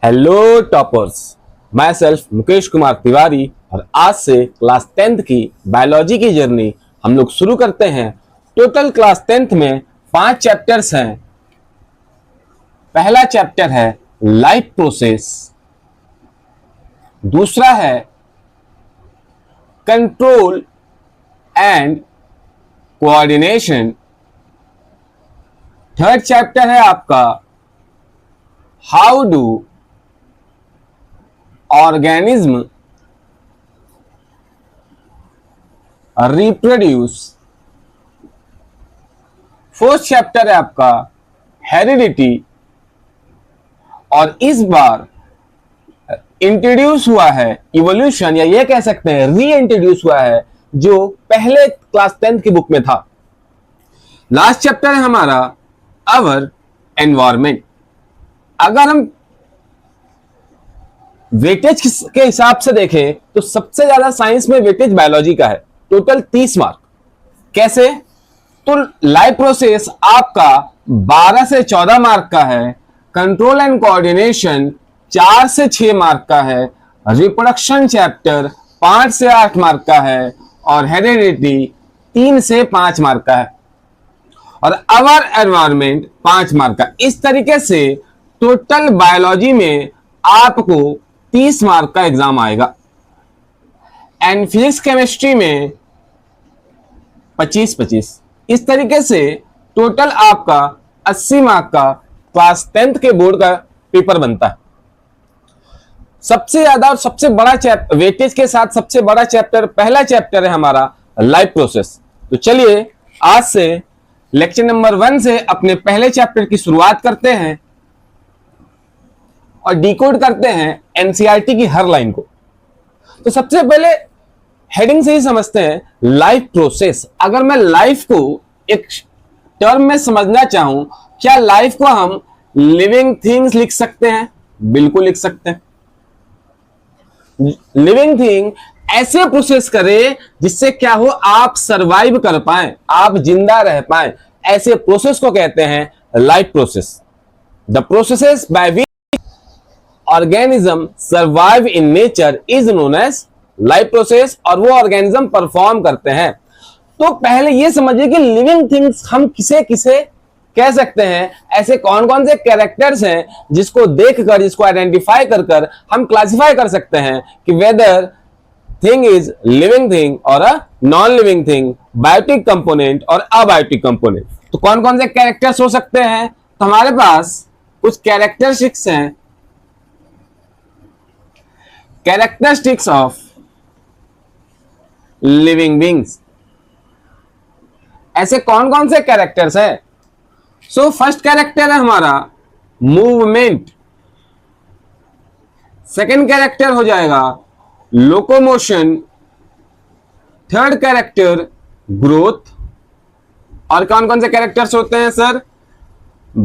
Hello toppers, मैं self Mukesh Kumar Tiwari और आज से क्लास 10th की बायोलॉजी की जर्नी हम लोग शुरू करते हैं। टोटल क्लास 10th में 5 चैप्टर्स हैं। पहला चैप्टर है लाइफ प्रोसेस, दूसरा है control and coordination, third chapter है आपका how do organism reproduce, fourth chapter है आपका हेरिडिटी और इस बार इंट्रोड्यूस हुआ है इवोल्यूशन, या ये कह सकते हैं री इंट्रोड्यूस हुआ है जो पहले क्लास 10th की बुक में था। लास्ट चैप्टर है हमारा अवर एनवायरमेंट। अगर हम वेटेज के हिसाब से देखें तो सबसे ज्यादा साइंस में वेटेज बायोलॉजी का है, टोटल 30 मार्क। कैसे? तो लाइफ प्रोसेस आपका 12 से 14 मार्क का है, कंट्रोल एंड कोऑर्डिनेशन 4 से 6 मार्क का है, रिप्रोडक्शन चैप्टर 5 से 8 मार्क का है और हेरिडिटी 3 से 5 मार्क का है और अवर एनवायरमेंट 5 मार्क का। इस तरीके से टोटल बायोलॉजी में आपको 30 मार्क का एग्जाम आएगा एंड फिजिक्स केमिस्ट्री में 25-25। इस तरीके से टोटल आपका 80 मार्क का क्लास 10th के बोर्ड का पेपर बनता है। सबसे ज्यादा और सबसे बड़ा चैप्टर वेटेज के साथ सबसे बड़ा चैप्टर पहला चैप्टर है हमारा लाइफ प्रोसेस। तो चलिए आज से लेक्चर नंबर 1 से अपने पहले चैप्टर की शुरुआत करते हैं और डिकोड करते हैं एनसीईआरटी की हर लाइन को। तो सबसे पहले हेडिंग से ही समझते हैं लाइफ प्रोसेस। अगर मैं लाइफ को एक टर्म में समझना चाहूं, क्या लाइफ को हम लिविंग थिंग्स लिख सकते हैं? बिल्कुल लिख सकते हैं। लिविंग थिंग ऐसे प्रोसेस करे जिससे क्या हो, आप सरवाइव कर पाए, आप जिंदा रह पाए, ऐसे प्रोसेस को कहते हैं life process. The processes by which organism survive in nature is known as life process, और वो ऑर्गेनिज्म परफॉर्म करते हैं। तो पहले ये समझिए कि लिविंग थिंग्स हम किसे किसे कह सकते हैं, ऐसे कौन कौन से कैरेक्टर्स हैं जिसको देखकर, जिसको आइडेंटिफाई कर हम क्लासिफाई कर सकते हैं कि whether thing is living thing और a non living thing, biotic component और अबायोटिक कंपोनेंट। तो कौन कौन से कैरेक्टर्स हो सकते हैं? तो हमारे पास कुछ कैरेक्टरिस्टिक्स हैं, कैरेक्टरिस्टिक्स ऑफ लिविंग बींग्स। ऐसे कौन कौन से कैरेक्टर्स है? सो फर्स्ट कैरेक्टर है हमारा मूवमेंट, सेकंड कैरेक्टर हो जाएगा लोकोमोशन, थर्ड कैरेक्टर ग्रोथ, और कौन कौन से कैरेक्टर्स होते हैं सर?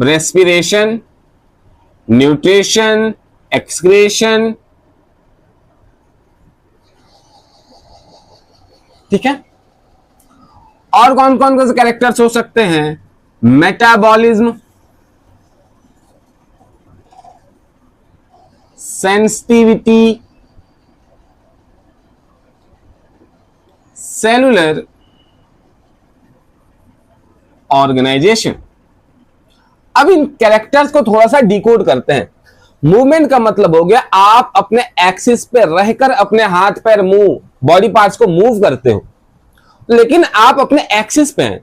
Respiration, nutrition, excretion. ठीक है। और कौन कौन से कैरेक्टर्स हो सकते हैं? Metabolism, sensitivity, cellular organization. अब इन कैरेक्टर्स को थोड़ा सा डिकोड करते हैं। मूवमेंट का मतलब हो गया आप अपने एक्सिस पे रहकर अपने हाथ पैर मुंह बॉडी पार्ट्स को मूव करते हो, लेकिन आप अपने एक्सिस पे हैं।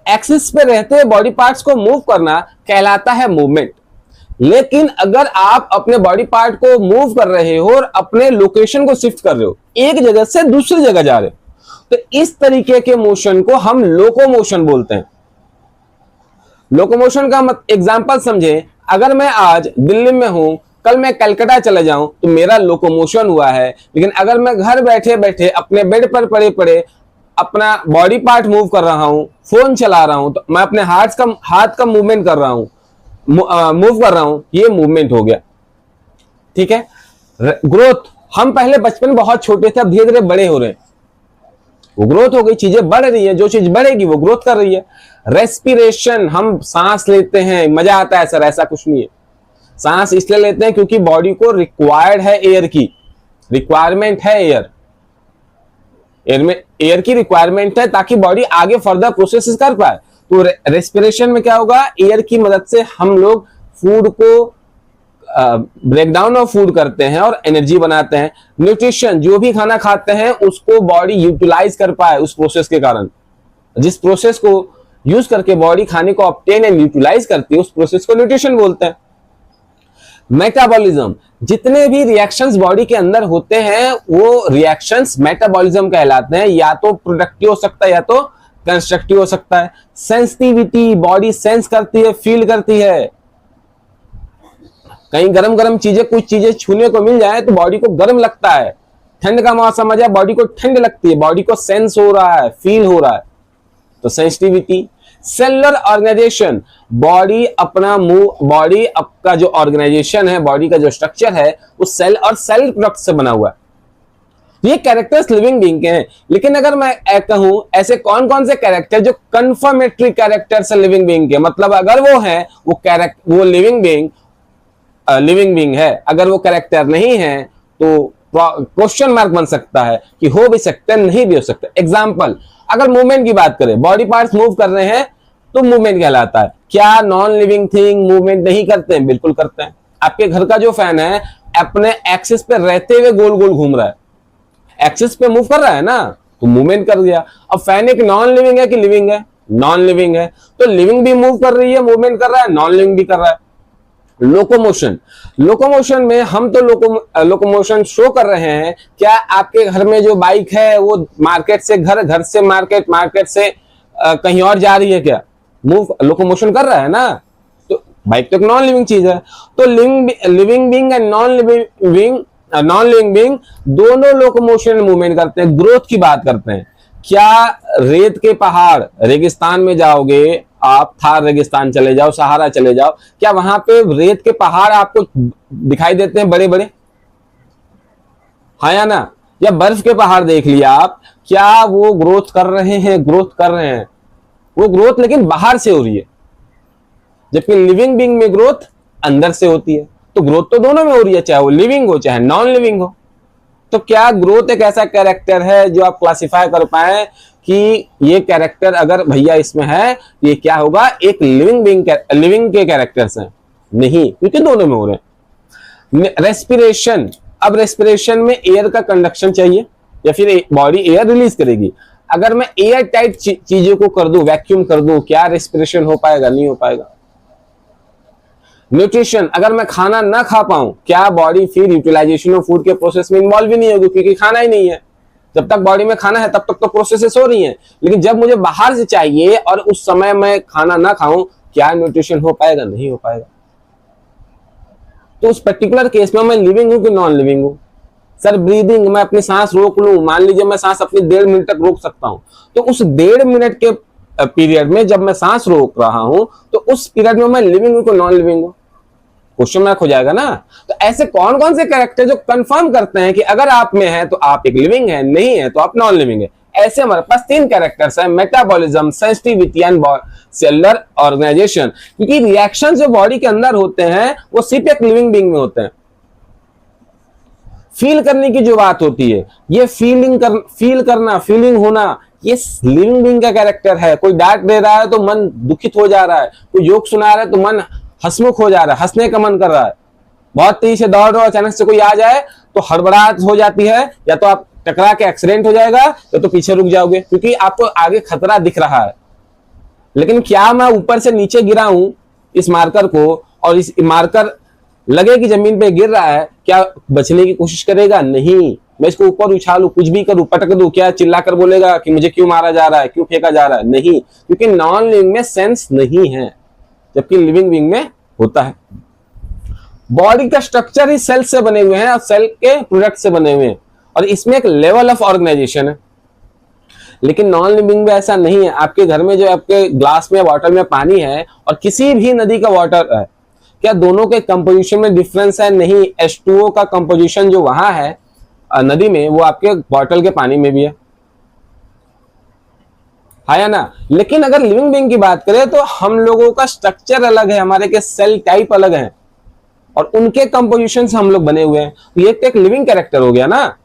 एक्सिस पे रहते हुए बॉडी पार्ट्स को मूव करना कहलाता है मूवमेंट। लेकिन अगर आप अपने बॉडी पार्ट को मूव कर रहे हो और अपने लोकेशन को शिफ्ट कर रहे हो, एक जगह से दूसरी जगह जा रहे हो, तो इस तरीके के मोशन को हम लोकोमोशन बोलते हैं। लोकोमोशन का एग्जांपल समझे, अगर मैं आज दिल्ली में हूं, कल मैं कलकत्ता चला जाऊं तो मेरा लोकोमोशन हुआ है। लेकिन अगर मैं घर बैठे बैठे अपने बेड पर पड़े पड़े अपना बॉडी पार्ट मूव कर रहा हूं, फोन चला रहा हूं, तो मैं अपने हाथ का मूवमेंट कर रहा हूं, मूव कर रहा हूं, ये मूवमेंट हो गया। ठीक है। ग्रोथ, हम पहले बचपन में बहुत छोटे थे, अब धीरे धीरे बड़े हो रहे हैं, वो ग्रोथ हो गई, चीजें बढ़ रही है, जो चीज बढ़ेगी वो ग्रोथ कर रही है। रेस्पिरेशन, हम सांस लेते हैं, मजा आता है सर, ऐसा कुछ नहीं है। सांस इसलिए लेते हैं क्योंकि बॉडी को रिक्वायर्ड है एयर की, रिक्वायरमेंट है एयर में एयर की रिक्वायरमेंट है ताकि बॉडी आगे फर्दर प्रोसेस कर पाए। तो रेस्पिरेशन में क्या होगा, एयर की मदद से हम लोग फूड को ब्रेक डाउन ऑफ फूड करते हैं और एनर्जी बनाते हैं। न्यूट्रिशन, जो भी खाना खाते हैं उसको बॉडी यूटिलाइज कर पाए उस प्रोसेस के कारण, जिस प्रोसेस को यूज करके बॉडी खाने को ऑब्टेन एंड यूटिलाइज करती है उस प्रोसेस को न्यूट्रिशन बोलते हैं। मेटाबॉलिज्म, जितने भी रिएक्शंस बॉडी के अंदर होते हैं वो रिएक्शंस मेटाबॉलिज्म कहलाते हैं, या तो प्रोडक्टिव हो सकता है या तो कंस्ट्रक्टिव हो सकता है। सेंसिटिविटी, बॉडी सेंस करती है, फील करती है। कहीं गरम गरम चीजें, कुछ चीजें छूने को मिल जाए तो बॉडी को गर्म लगता है। ठंड का मौसम आ जाए बॉडी को ठंड लगती है, बॉडी को सेंस हो रहा है, फील हो रहा है, तो सेंसिटिविटी। सेलुलर ऑर्गेनाइजेशन, बॉडी अपना बॉडी आपका जो ऑर्गेनाइजेशन है, बॉडी का जो स्ट्रक्चर है वो सेल और सेल प्रोडक्ट से बना हुआ है। ये कैरेक्टर्स लिविंग बीइंग के हैं। लेकिन अगर मैं कहूं ऐसे कौन कौन से कैरेक्टर जो कंफर्मेटरी कैरेक्टर्स है लिविंग बीइंग के, मतलब अगर वो है वो लिविंग बीइंग है, अगर वो कैरेक्टर नहीं है तो क्वेश्चन मार्क बन सकता है कि हो भी सकते हैं, नहीं भी हो सकते। एग्जांपल, अगर मूवमेंट की बात करें, बॉडी पार्ट्स मूव कर रहे हैं तो मूवमेंट कहलाता है। क्या नॉन लिविंग थिंग मूवमेंट नहीं करते हैं? बिल्कुल करते हैं। आपके घर का जो फैन है अपने एक्सिस पे रहते हुए गोल गोल घूम रहा है, एक्सिस पे मूव कर रहा है ना, तो मूवमेंट कर दिया। अब फैन एक नॉन लिविंग है कि लिविंग है? नॉन लिविंग है, तो लिविंग भी मूव कर रही है, मूवमेंट कर रहा है, नॉन लिविंग भी कर रहा है। लोकोमोशन में हम तो लोकोमोशन शो कर रहे हैं। क्या आपके घर में जो बाइक है वो मार्केट से घर, घर से मार्केट, मार्केट से कहीं और जा रही है? क्या लोकोमोशन कर रहा है ना? तो बाइक तो एक नॉन लिविंग चीज है। तो living being and non living being दोनों लोकोमोशन मूवमेंट करते हैं। ग्रोथ की बात करते हैं। क्या रेत के पहाड़, रेगिस्तान में जाओगे आप, थार रेगिस्तान चले जाओ, सहारा चले जाओ, क्या वहां पे रेत के पहाड़ आपको दिखाई देते हैं बड़े बड़े? हाँ या ना? या बर्फ के पहाड़ देख लिया आप, क्या वो ग्रोथ कर रहे हैं? ग्रोथ कर रहे हैं, वो ग्रोथ लेकिन बाहर से हो रही है, जबकि लिविंग बीइंग में ग्रोथ अंदर से होती है। तो ग्रोथ तो दोनों में हो रही है, चाहे वो लिविंग हो चाहे नॉन लिविंग हो। तो क्या ग्रोथ एक ऐसा कैरेक्टर है जो आप क्लासिफाई कर पाए कि ये कैरेक्टर अगर भैया इसमें है, ये क्या होगा, एक लिविंग के कैरेक्टर्स हैं? नहीं, क्योंकि दोनों में हो रहे हैं। रेस्पिरेशन, अब रेस्पिरेशन में एयर का कंडक्शन चाहिए या फिर बॉडी एयर रिलीज करेगी। अगर मैं एयर टाइट चीजों को कर दूं, वैक्यूम कर दूं, क्या रेस्पिरेशन हो पाएगा? नहीं हो पाएगा। न्यूट्रिशन, अगर मैं खाना ना खा पाऊं, क्या बॉडी फिर यूटिलाइजेशन ऑफ फूड के प्रोसेस में इन्वॉल्व ही नहीं होगी, क्योंकि खाना ही नहीं है। जब तक बॉडी में खाना है तब तक तो प्रोसेसेस हो रही हैं, लेकिन जब मुझे बाहर से चाहिए और उस समय मैं खाना ना खाऊं, क्या न्यूट्रिशन हो पाएगा? नहीं हो पाएगा। तो उस पर्टिकुलर केस में मैं लिविंग हूं कि नॉन लिविंग हूं? सर ब्रीदिंग, मैं अपनी सांस रोक लूं, मान लीजिए मैं सांस अपनी 1.5 मिनट तक रोक सकता हूं, तो उस 1.5 मिनट के पीरियड में जब मैं सांस रोक रहा हूं तो उस पीरियड में मैं लिविंग हूं कि नॉन लिविंग हूं? क्वेश्चन मार्क हो जाएगा ना। तो ऐसे कौन कौन से कैरेक्टर जो कंफर्म करते हैं कि अगर आप में है तो आप एक लिविंग है, नहीं है तो आप नॉन लिविंग है? ऐसे हमारे पास 3 कैरेक्टर्स हैं, metabolism, sensitivity and cellular organization. क्योंकि रिएक्शन जो बॉडी के अंदर होते हैं वो सिर्फ एक लिविंग बीइंग में होते हैं। फील करने की जो बात होती है, ये फीलिंग होना, ये लिविंग बीइंग का कैरेक्टर है। कोई डांट दे रहा है तो मन दुखित हो जा रहा है, कोई जोक सुना रहा है तो मन हंसमुख हो जा रहा है, हंसने का मन कर रहा है। बहुत तेजी से दौड़ रहे हो, अचानक से कोई आ जाए तो हड़बड़ाहट हो जाती है, या तो आप टकरा के एक्सीडेंट हो जाएगा या तो पीछे रुक जाओगे, क्योंकि आपको आगे खतरा दिख रहा है। लेकिन क्या मैं ऊपर से नीचे गिरा हूं इस मार्कर को, और इस मार्कर लगे कि जमीन पे गिर रहा है, क्या बचने की कोशिश करेगा? नहीं। मैं इसको ऊपर उछालू, कुछ भी करूं, पटक दूं, क्या चिल्लाकर बोलेगा कि मुझे क्यों मारा जा रहा है, क्यों फेंका जा रहा है? नहीं, क्योंकि नॉन लिविंग में सेंस नहीं है, जबकि लिविंग बीइंग में होता है। बॉडी का स्ट्रक्चर ही सेल से बने हुए हैं और सेल के प्रोडक्ट से बने हुए हैं, और इसमें एक लेवल ऑफ ऑर्गेनाइजेशन है। लेकिन नॉन लिविंग में ऐसा नहीं है। आपके घर में जो आपके ग्लास में वाटर में पानी है और किसी भी नदी का वाटर है, क्या दोनों के कंपोजिशन में डिफरेंस है? नहीं। H2O का कंपोजिशन जो वहां है नदी में, वो आपके बॉटल के पानी में भी है, या ना? लेकिन अगर लिविंग बीइंग की बात करें तो हम लोगों का स्ट्रक्चर अलग है, हमारे के सेल टाइप अलग है, और उनके कंपोजिशन से हम लोग बने हुए हैं। तो ये एक लिविंग कैरेक्टर हो गया ना,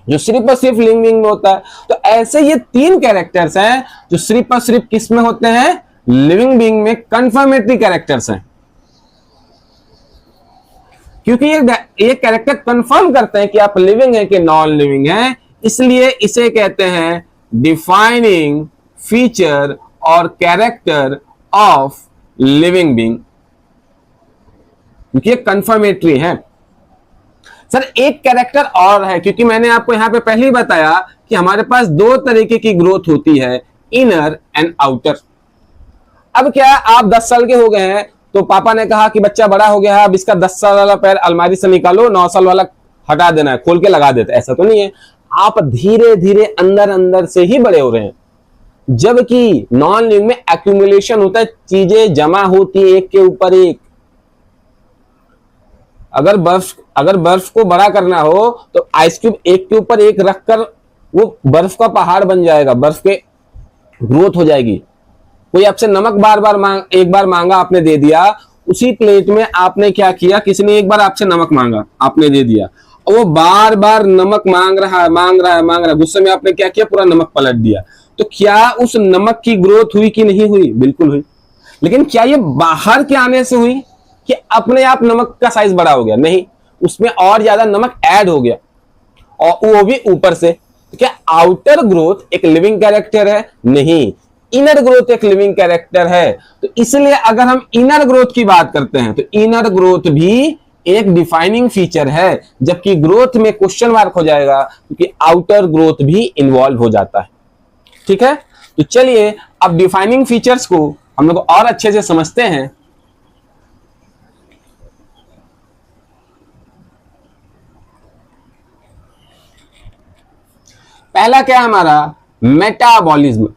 जो सिर्फ और सिर्फ लिविंग में होता है। तो ऐसे ये 3 कैरेक्टर्स हैं जो सिर्फ और सिर्फ किस में होते हैं, लिविंग बीइंग में, कंफर्मेटरी कैरेक्टर्स हैं। क्योंकि ये कैरेक्टर कंफर्म करते हैं कि आप लिविंग है कि नॉन लिविंग है, इसलिए इसे कहते हैं डिफाइनिंग फीचर और कैरेक्टर ऑफ लिविंग बीइंग, क्योंकि ये कंफर्मेटरी है। सर एक कैरेक्टर और है, क्योंकि मैंने आपको यहां पे पहले ही बताया कि हमारे पास 2 तरीके की ग्रोथ होती है, इनर एंड आउटर। अब क्या आप 10 साल के हो गए हैं तो पापा ने कहा कि बच्चा बड़ा हो गया है, अब इसका 10 साल वाला पैर अलमारी से निकालो, 9 साल वाला हटा देना है, खोल के लगा देते। ऐसा तो नहीं है, आप धीरे धीरे अंदर अंदर से ही बड़े हो रहे हैं। जबकि नॉन लिविंग में एक्यूमुलेशन होता है, चीजें जमा होती है एक के ऊपर एक। अगर बर्फ को बड़ा करना हो तो आइस क्यूब एक के ऊपर एक रखकर वो बर्फ का पहाड़ बन जाएगा, बर्फ के ग्रोथ हो जाएगी। कोई आपसे नमक एक बार मांगा, आपने दे दिया, उसी प्लेट में आपने क्या किया, किसी ने एक बार आपसे नमक मांगा, आपने दे दिया, और वो बार बार नमक मांग रहा है, गुस्से में आपने क्या किया, पूरा नमक पलट दिया। तो क्या उस नमक की ग्रोथ हुई कि नहीं हुई? बिल्कुल हुई। लेकिन क्या ये बाहर के आने से हुई कि अपने आप नमक का साइज बड़ा हो गया? नहीं, उसमें और ज्यादा नमक ऐड हो गया, और वो भी ऊपर से। तो क्या आउटर ग्रोथ एक लिविंग कैरेक्टर है? नहीं, इनर ग्रोथ एक लिविंग कैरेक्टर है। तो इसलिए अगर हम इनर ग्रोथ की बात करते हैं तो इनर ग्रोथ भी एक डिफाइनिंग फीचर है, जबकि ग्रोथ में क्वेश्चन मार्क हो जाएगा क्योंकि आउटर ग्रोथ भी इन्वॉल्व हो जाता है। ठीक है, तो चलिए अब डिफाइनिंग फीचर्स को हम लोग और अच्छे से समझते हैं। पहला क्या है हमारा, metabolism.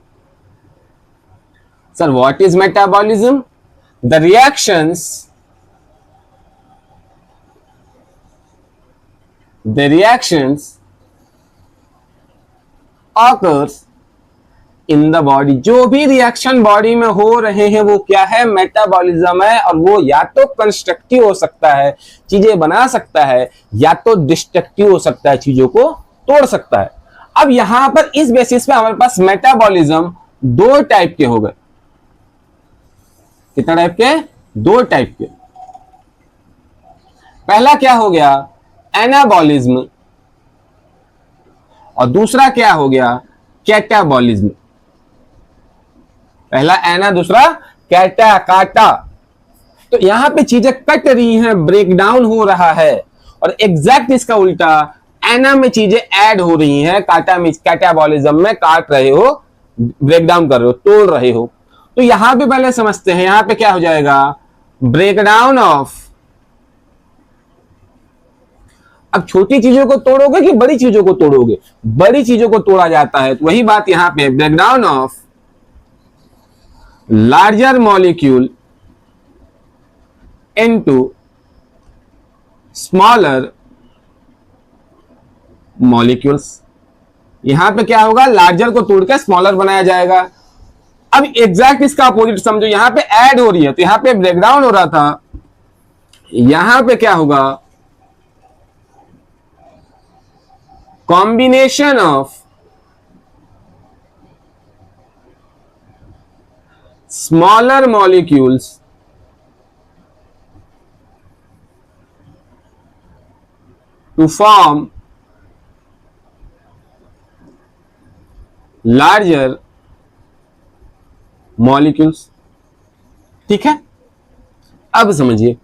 Sir what is metabolism? The reactions occurs in the body. जो भी रिएक्शन बॉडी में हो रहे हैं वो क्या है, मेटाबॉलिज्म है। और वो या तो कंस्ट्रक्टिव हो सकता है, चीजें बना सकता है, या तो डिस्ट्रक्टिव हो सकता है, चीजों को तोड़ सकता है। अब यहां पर इस बेसिस पे हमारे पास मेटाबॉलिज्म 2 टाइप के हो गए। कितना टाइप के? 2 टाइप के। पहला क्या हो गया, एनाबॉलिज्म, और दूसरा क्या हो गया, कैटाबॉलिज्म। पहला एना, दूसरा कैटा, काटा। तो यहां पे चीजें कट रही हैं, ब्रेक डाउन हो रहा है, और एग्जैक्ट इसका उल्टा एना में चीजें ऐड हो रही हैं, काटा में, कैटाबॉलिज्म में काट रहे हो, ब्रेक डाउन कर रहे हो, तोड़ रहे हो। तो यहां पे पहले समझते हैं, यहां पे क्या हो जाएगा, ब्रेक डाउन ऑफ। अब छोटी चीजों को तोड़ोगे कि बड़ी चीजों को तोड़ोगे? बड़ी चीजों को तोड़ा जाता है। तो वही बात यहां पे, break down of larger molecule into smaller molecules. यहां पे क्या होगा, लार्जर को तोड़कर स्मॉलर बनाया जाएगा। अब एग्जैक्ट इसका अपोजिट समझो, यहां पे ऐड हो रही है, तो यहां पे ब्रेकडाउन हो रहा था, यहां पे क्या होगा, combination of smaller molecules to form larger molecules. ठीक है, अब समझिए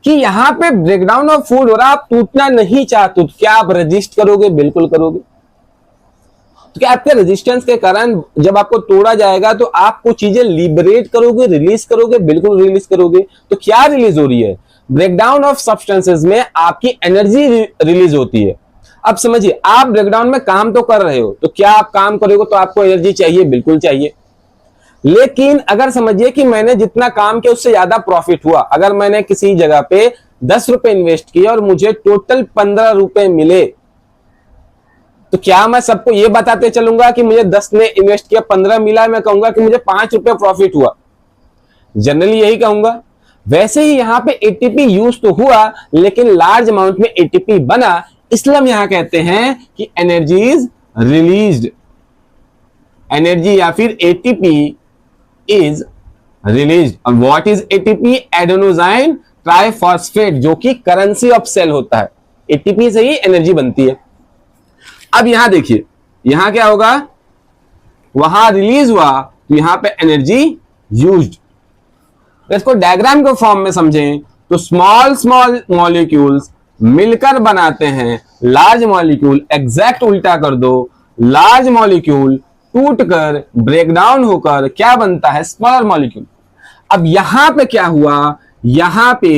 कि यहां पे ब्रेकडाउन ऑफ फूड हो रहा, आप टूटना नहीं चाहते, तो क्या आप रजिस्ट करोगे? बिल्कुल करोगे। तो क्या आपके रेजिस्टेंस के कारण जब आपको तोड़ा जाएगा तो आप कुछ चीजें लिबरेट करोगे, रिलीज करोगे? बिल्कुल रिलीज करोगे। तो क्या रिलीज हो रही है, ब्रेकडाउन ऑफ सब्सटेंसेस में आपकी एनर्जी रिलीज होती है। अब समझिए, आप ब्रेकडाउन में काम तो कर रहे हो, तो क्या आप काम करोगे तो आपको एनर्जी चाहिए? बिल्कुल चाहिए। लेकिन अगर समझिए कि मैंने जितना काम किया उससे ज्यादा प्रॉफिट हुआ, अगर मैंने किसी जगह पे 10 रुपए इन्वेस्ट किए और मुझे टोटल 15 रुपए मिले, तो क्या मैं सबको ये बताते चलूंगा कि मुझे 10 ने इन्वेस्ट किया, 15 मिला? मैं कहूंगा कि मुझे 5 रुपए प्रॉफिट हुआ, जनरली यही कहूंगा। वैसे ही यहां पे एटीपी यूज तो हुआ, लेकिन लार्ज अमाउंट में एटीपी बना, इसलिए हम यहां कहते हैं कि एनर्जी इज रिलीज्ड, एनर्जी या फिर एटीपी इज रिलीज्ड। और what is ATP? Adenosine triphosphate, जो कि करेंसी ऑफ सेल होता है। एटीपी से ही एनर्जी बनती है। अब यहां देखिए, यहां क्या होगा, वहां रिलीज हुआ तो यहां पे एनर्जी यूज्ड। इसको डायग्राम के फॉर्म में समझें तो स्मॉल स्मॉल मॉलिक्यूल्स मिलकर बनाते हैं लार्ज मॉलिक्यूल। एग्जैक्ट उल्टा कर दो, लार्ज मॉलिक्यूल टूटकर ब्रेकडाउन होकर क्या बनता है? Smaller molecule. अब यहां पे क्या हुआ, यहां पे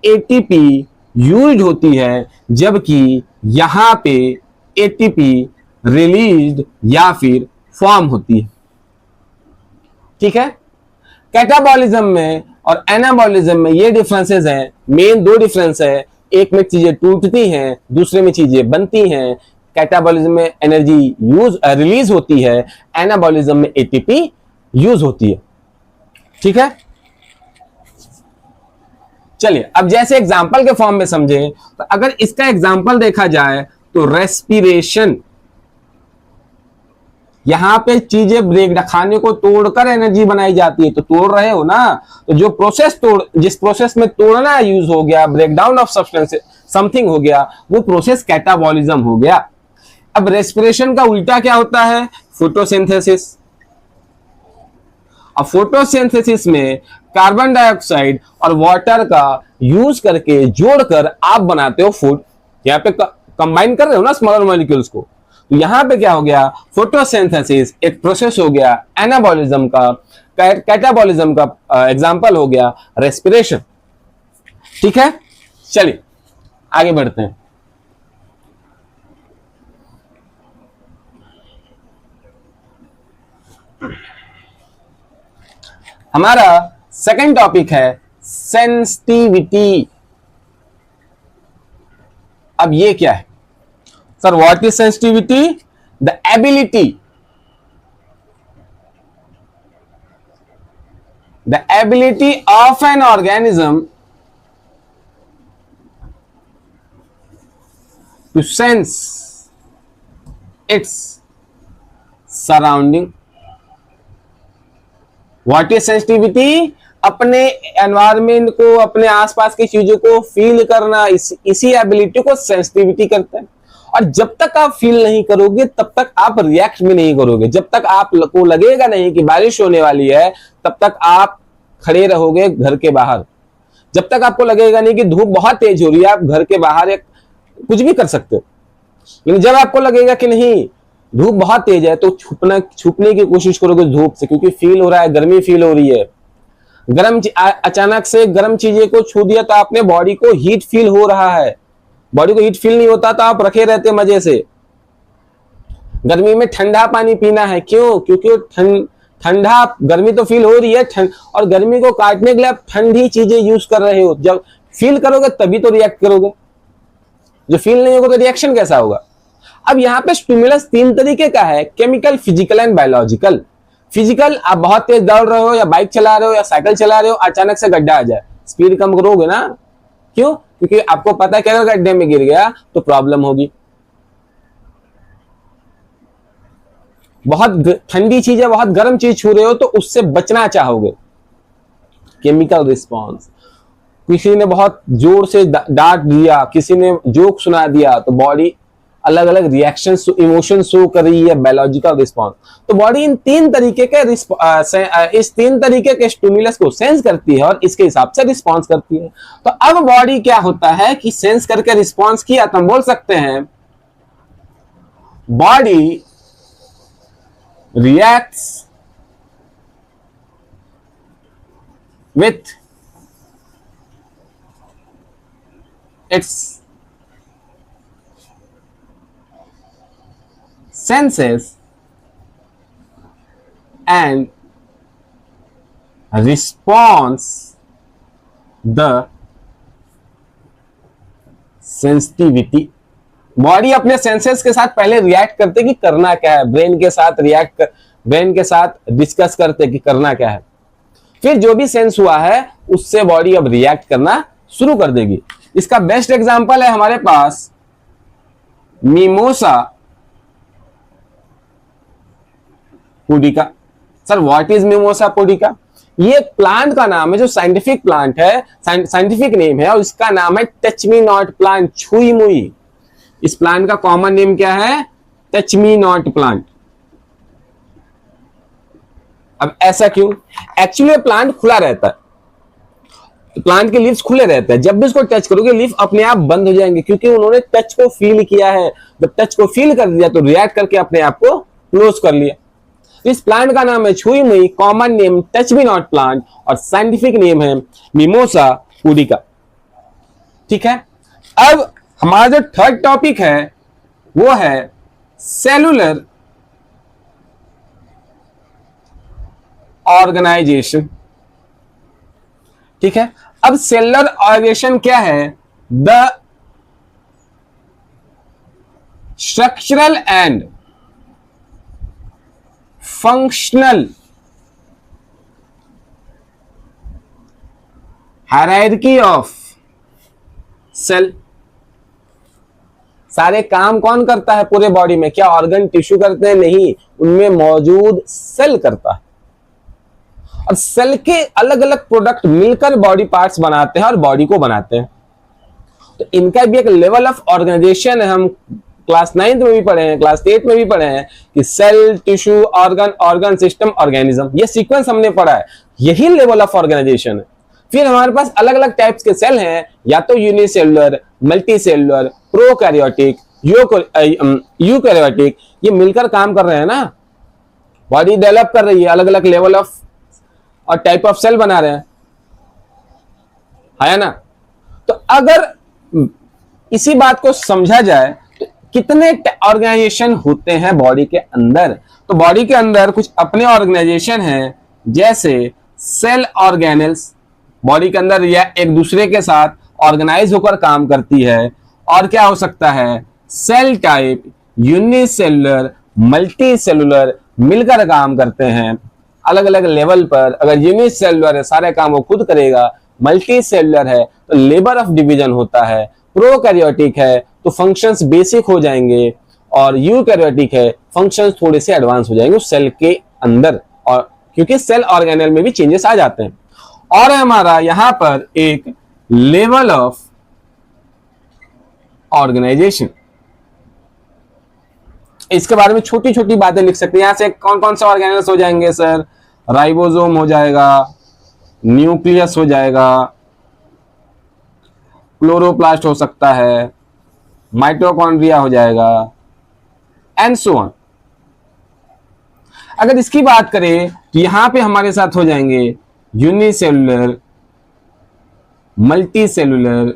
एटीपी यूज होती है, जबकि यहां पे एटीपी रिलीज्ड या फिर फॉर्म होती है। ठीक है, कैटाबॉलिज्म में और एनाबॉलिज्म में ये डिफरेंसेस हैं। मेन दो डिफरेंस है, एक में चीजें टूटती हैं, दूसरे में चीजें बनती हैं। कैटाबॉलिज्म में एनर्जी रिलीज होती है, एनाबॉलिज्म में एटीपी यूज होती है। ठीक है, चलिए अब जैसे एग्जांपल के फॉर्म में समझें तो अगर इसका एग्जांपल देखा जाए तो रेस्पिरेशन, यहां पे चीजें ब्रेक खाने को तोड़कर एनर्जी बनाई जाती है, तो तोड़ रहे हो ना, तो जो प्रोसेस जिस प्रोसेस में तोड़ना यूज हो गया, ब्रेकडाउन ऑफ सब्सटेंस समथिंग हो गया, वो प्रोसेस कैटाबॉलिज्म हो गया। अब रेस्पिरेशन का उल्टा क्या होता है? फोटोसिंथेसिस। अब फोटोसिंथेसिस में कार्बन डाइऑक्साइड और वाटर का यूज करके जोड़कर आप बनाते हो फूड। यहाँ पे कंबाइन कर रहे हो ना स्मॉलर मॉलिक्यूल्स को, तो यहां पे क्या हो गया? फोटोसिंथेसिस एक प्रोसेस हो गया एनाबॉलिज्म का, कैटाबॉलिज्म का एग्जांपल हो गया रेस्पिरेशन। ठीक है, चलिए आगे बढ़ते हैं। हमारा सेकंड टॉपिक है सेंसिटिविटी। अब ये क्या है sir? What is sensitivity? The ability of an organism to sense its surrounding. What is sensitivity? अपने एनवायरमेंट को, अपने आसपास की चीजों को फील करना, इसी एबिलिटी को सेंसिटिविटी करते हैं। और जब तक आप फील नहीं करोगे तब तक आप रिएक्ट भी नहीं करोगे। जब तक आपको लगेगा नहीं कि बारिश होने वाली है तब तक आप खड़े रहोगे घर के बाहर। जब तक आपको लगेगा नहीं कि धूप बहुत तेज हो रही है, आप घर के बाहर कुछ भी कर सकते हो। लेकिन जब आपको लगेगा कि नहीं धूप बहुत तेज है तो छुपने की कोशिश करोगे धूप से, क्योंकि फील हो रहा है, गर्मी फील हो रही है। अचानक से गर्म चीजें को छू दिया तो आपने बॉडी को हीट फील हो रहा है। बॉडी को हीट फील नहीं होता तो आप रखे रहते मजे से। गर्मी में ठंडा पानी पीना है, क्यों? क्योंकि ठंडा गर्मी तो फील हो रही है, और गर्मी को काटने के लिए आप ठंडी चीजें यूज कर रहे हो। जब फील करोगे तभी तो रिएक्ट करोगे, जो फील नहीं होगा तो रिएक्शन कैसा होगा? अब यहाँ पे स्टिमुलस तीन तरीके का है, chemical, physical and biological. Physical, आप बहुत तेज दौड़ रहे हो या बाइक चला रहे हो या साइकिल चला रहे हो, अचानक से गड्ढा आ जाए, स्पीड कम करोगे ना। क्यों? क्योंकि आपको पता है कि अगर गड्ढे में गिर गया तो प्रॉब्लम होगी। बहुत ठंडी चीज है, बहुत गर्म चीज छू रहे हो तो उससे बचना चाहोगे, केमिकल रिस्पॉन्स। किसी ने बहुत जोर से डांट दिया, किसी ने जोक सुना दिया, तो बॉडी अलग अलग रिएक्शन इमोशन शो कर रही है, बायोलॉजिकल रिस्पॉन्स। तो बॉडी इन तीन तरीके के इस तीन तरीके के स्टिमुलस को सेंस करती है और इसके हिसाब से रिस्पॉन्स करती है। तो अब बॉडी क्या होता है कि सेंस करके रिस्पॉन्स किया तो हम बोल सकते हैं body reacts with its senses and response the sensitivity। Body अपने सेंसेस के साथ पहले रिएक्ट करते कि करना क्या है, ब्रेन के साथ डिस्कस करते कि करना क्या है, फिर जो भी सेंस हुआ है उससे बॉडी अब रिएक्ट करना शुरू कर देगी। इसका बेस्ट एग्जांपल है हमारे पास mimosa pudica. Sir what is mimosa pudica? ये प्लांट का नाम है, जो साइंटिफिक प्लांट है, साइंटिफिक नेम है, और इसका नाम है टच मी नॉट प्लांट, छुई मुई। इस प्लांट का कॉमन नेम क्या है? Touch me not plant. अब ऐसा क्यों? एक्चुअली प्लांट खुला रहता है, प्लांट के लीव्स खुले रहते हैं, जब भी इसको टच करोगे लीफ अपने आप बंद हो जाएंगे, क्योंकि उन्होंने टच को फील किया है। जब टच को फील कर दिया तो रिएक्ट करके अपने आप को क्लोज कर लिया। इस प्लांट का नाम है छुई मुई, common name touch me not plant, और साइंटिफिक नेम है मिमोसा पुडिका। ठीक है, अब हमारा जो थर्ड टॉपिक है वो है सेलुलर ऑर्गेनाइजेशन। ठीक है, अब सेलुलर ऑर्गेनाइजेशन क्या है? The structural and functional hierarchy of cell. सारे काम कौन करता है पूरे बॉडी में? क्या ऑर्गन टिश्यू करते हैं? नहीं, उनमें मौजूद सेल करता है। और सेल के अलग अलग प्रोडक्ट मिलकर बॉडी पार्ट्स बनाते हैं और बॉडी को बनाते हैं। तो इनका भी एक लेवल ऑफ ऑर्गेनाइजेशन है। हम क्लास 9th में भी पढ़े हैं, क्लास 8 में भी पढ़े हैं कि cell, tissue, organ, organ system, organism, ये सीक्वेंस हमने पढ़ा है। यही लेवल ऑफ ऑर्गेनाइजेशन है। फिर हमारे पास अलग अलग टाइप्स के सेल हैं, या तो यूनिसेलुलर, मल्टीसेलुलर, प्रोकैरियोटिक, यूकैरियोटिक, ये मिलकर काम कर रहे हैं ना, बॉडी डेवलप कर रही है, अलग अलग लेवल ऑफ और टाइप ऑफ सेल बना रहे हैं, है ना। तो अगर इसी बात को समझा जाए तो कितने ऑर्गेनाइजेशन होते हैं बॉडी के अंदर? तो बॉडी के अंदर कुछ अपने ऑर्गेनाइजेशन हैं, जैसे सेल ऑर्गेनेल्स, बॉडी के अंदर या एक दूसरे के साथ ऑर्गेनाइज होकर काम करती है। और क्या हो सकता है? सेल टाइप, यूनिसेलुलर, मल्टीसेलुलर, मिलकर काम करते हैं अलग अलग लेवल पर। अगर यूनिसेलुलर है सारे काम वो खुद करेगा, मल्टीसेलुलर है तो लेबर ऑफ डिवीजन होता है, प्रोकैरियोटिक है तो फंक्शंस बेसिक हो जाएंगे, और यूकैरियोटिक है फंक्शंस थोड़े से एडवांस हो जाएंगे उस सेल के अंदर, और क्योंकि सेल ऑर्गेनेल में भी चेंजेस आ जाते हैं। और हमारा यहां पर एक लेवल ऑफ ऑर्गेनाइजेशन, इसके बारे में छोटी छोटी बातें लिख सकते हैं। यहां से कौन कौन से ऑर्गेनेल्स हो जाएंगे सर? राइबोसोम हो जाएगा, न्यूक्लियस हो जाएगा, क्लोरोप्लास्ट हो सकता है, माइटोकॉन्ड्रिया हो जाएगा, एंड सो ऑन। अगर इसकी बात करें तो यहां पे हमारे साथ हो जाएंगे यूनिसेलुलर, मल्टीसेलुलर,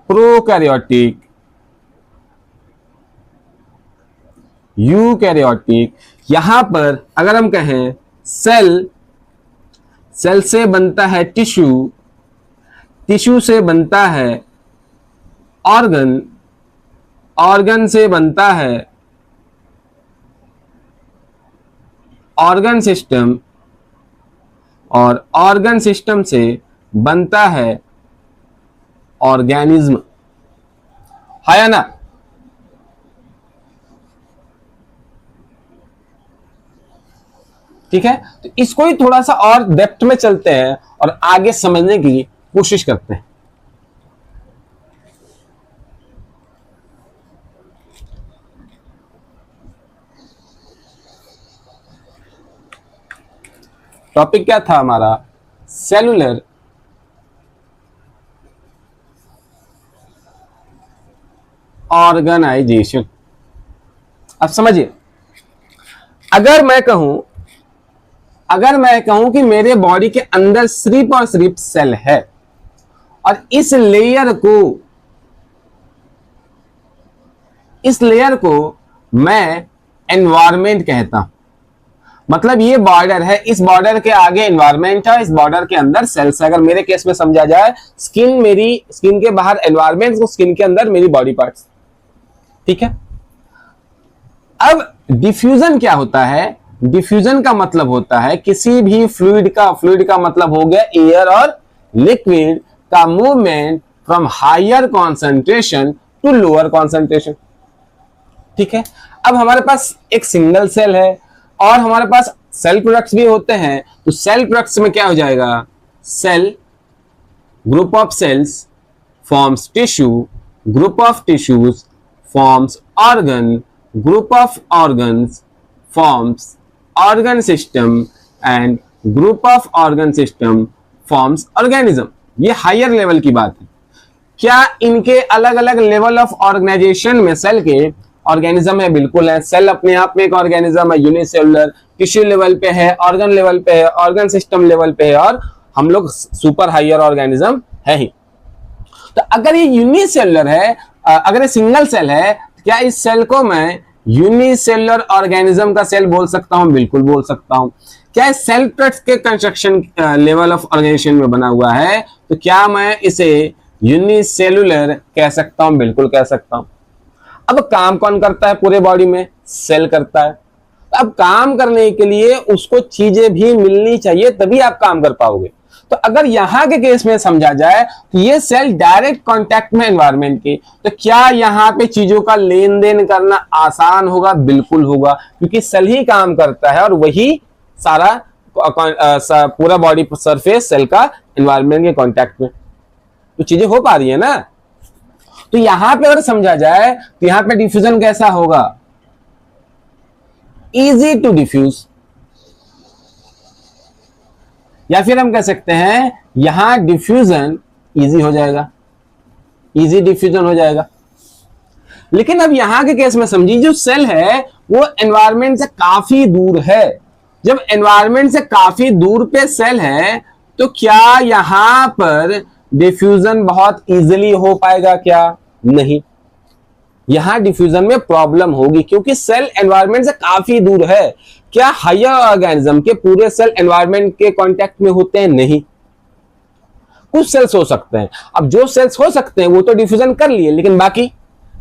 प्रोकैरियोटिक, यूकैरियोटिक। यहां पर अगर हम कहें सेल, सेल से बनता है टिश्यू, टिश्यू से बनता है ऑर्गन, ऑर्गन से बनता है ऑर्गन सिस्टम, और ऑर्गन सिस्टम से बनता है ऑर्गेनिज्म, है ना। ठीक है, तो इसको ही थोड़ा सा और डेप्थ में चलते हैं और आगे समझने की कोशिश करते हैं। टॉपिक क्या था हमारा? Cellular organization. अब समझिए, अगर मैं कहूं कि मेरे बॉडी के अंदर सिर्फ और सिर्फ सेल है, और इस लेयर को मैं एनवायरमेंट कहता हूं। मतलब ये बॉर्डर है, इस बॉर्डर के आगे एनवायरमेंट है, इस बॉर्डर के अंदर सेल्स है। अगर मेरे केस में समझा जाए, स्किन मेरी, स्किन के बाहर एनवायरमेंट, तो स्किन के अंदर मेरी बॉडी पार्ट्स। ठीक है, अब डिफ्यूजन क्या होता है? डिफ्यूजन का मतलब होता है किसी भी फ्लूइड का मतलब हो गया एयर और लिक्विड का movement from higher concentration to lower concentration. ठीक है, अब हमारे पास एक सिंगल सेल है और हमारे पास सेल प्रोडक्ट्स भी होते हैं, तो सेल प्रोडक्ट्स में क्या हो जाएगा, cell group of cells forms tissue, group of tissues forms organ, group of organs forms organ system and group of organ system forms organism. ये हायर लेवल की बात है। क्या इनके अलग अलग लेवल ऑफ ऑर्गेनाइजेशन में सेल के ऑर्गेनिज्म है? बिल्कुल है। सेल अपने आप में एक ऑर्गेनिज्म है, यूनिसेलुलर, टिश्यू लेवल पे है, ऑर्गन लेवल पे है, ऑर्गन सिस्टम लेवल पे है, और हम लोग सुपर हायर ऑर्गेनिज्म है ही। तो अगर ये यूनिसेलुलर है, अगर ये सिंगल सेल है, क्या इस सेल को मैं यूनिसेलुलर ऑर्गेनिज्म का सेल बोल सकता हूं? बिल्कुल बोल सकता हूं। क्या इस सेल के कंस्ट्रक्शन लेवल ऑफ ऑर्गेनाइजेशन में बना हुआ है, तो क्या मैं इसे यूनिसेलुलर कह सकता हूं? बिल्कुल कह सकता हूं। अब काम कौन करता है पूरे बॉडी में? सेल करता है। अब काम करने के लिए उसको चीजें भी मिलनी चाहिए, तभी आप काम कर पाओगे। तो अगर यहां के केस में समझा जाए तो ये सेल डायरेक्ट कांटेक्ट में एनवायरनमेंट के, तो क्या यहां पे चीजों का लेन देन करना आसान होगा? बिल्कुल होगा, क्योंकि सेल ही काम करता है और वही सारा पूरा बॉडी सरफेस सेल का एनवायरनमेंट के कांटेक्ट में, तो चीजें हो पा रही है ना। तो यहां पे अगर समझा जाए तो यहां पे डिफ्यूजन कैसा होगा? इजी टू डिफ्यूज, या फिर हम कह सकते हैं यहां डिफ्यूजन इजी हो जाएगा, इजी डिफ्यूजन हो जाएगा। लेकिन अब यहां के केस में समझिए, जो सेल है वो एनवायरनमेंट से काफी दूर है। जब एनवायरनमेंट से काफी दूर पे सेल है, तो क्या यहां पर डिफ्यूजन बहुत इजीली हो पाएगा? क्या नहीं, यहां डिफ्यूजन में प्रॉब्लम होगी, क्योंकि सेल एनवायरनमेंट से काफी दूर है। क्या हायर ऑर्गेनिज्म के पूरे सेल एनवायरनमेंट के कांटेक्ट में होते हैं? नहीं, कुछ सेल्स हो सकते हैं। अब जो सेल्स हो सकते हैं वो तो डिफ्यूजन कर लिए, लेकिन बाकी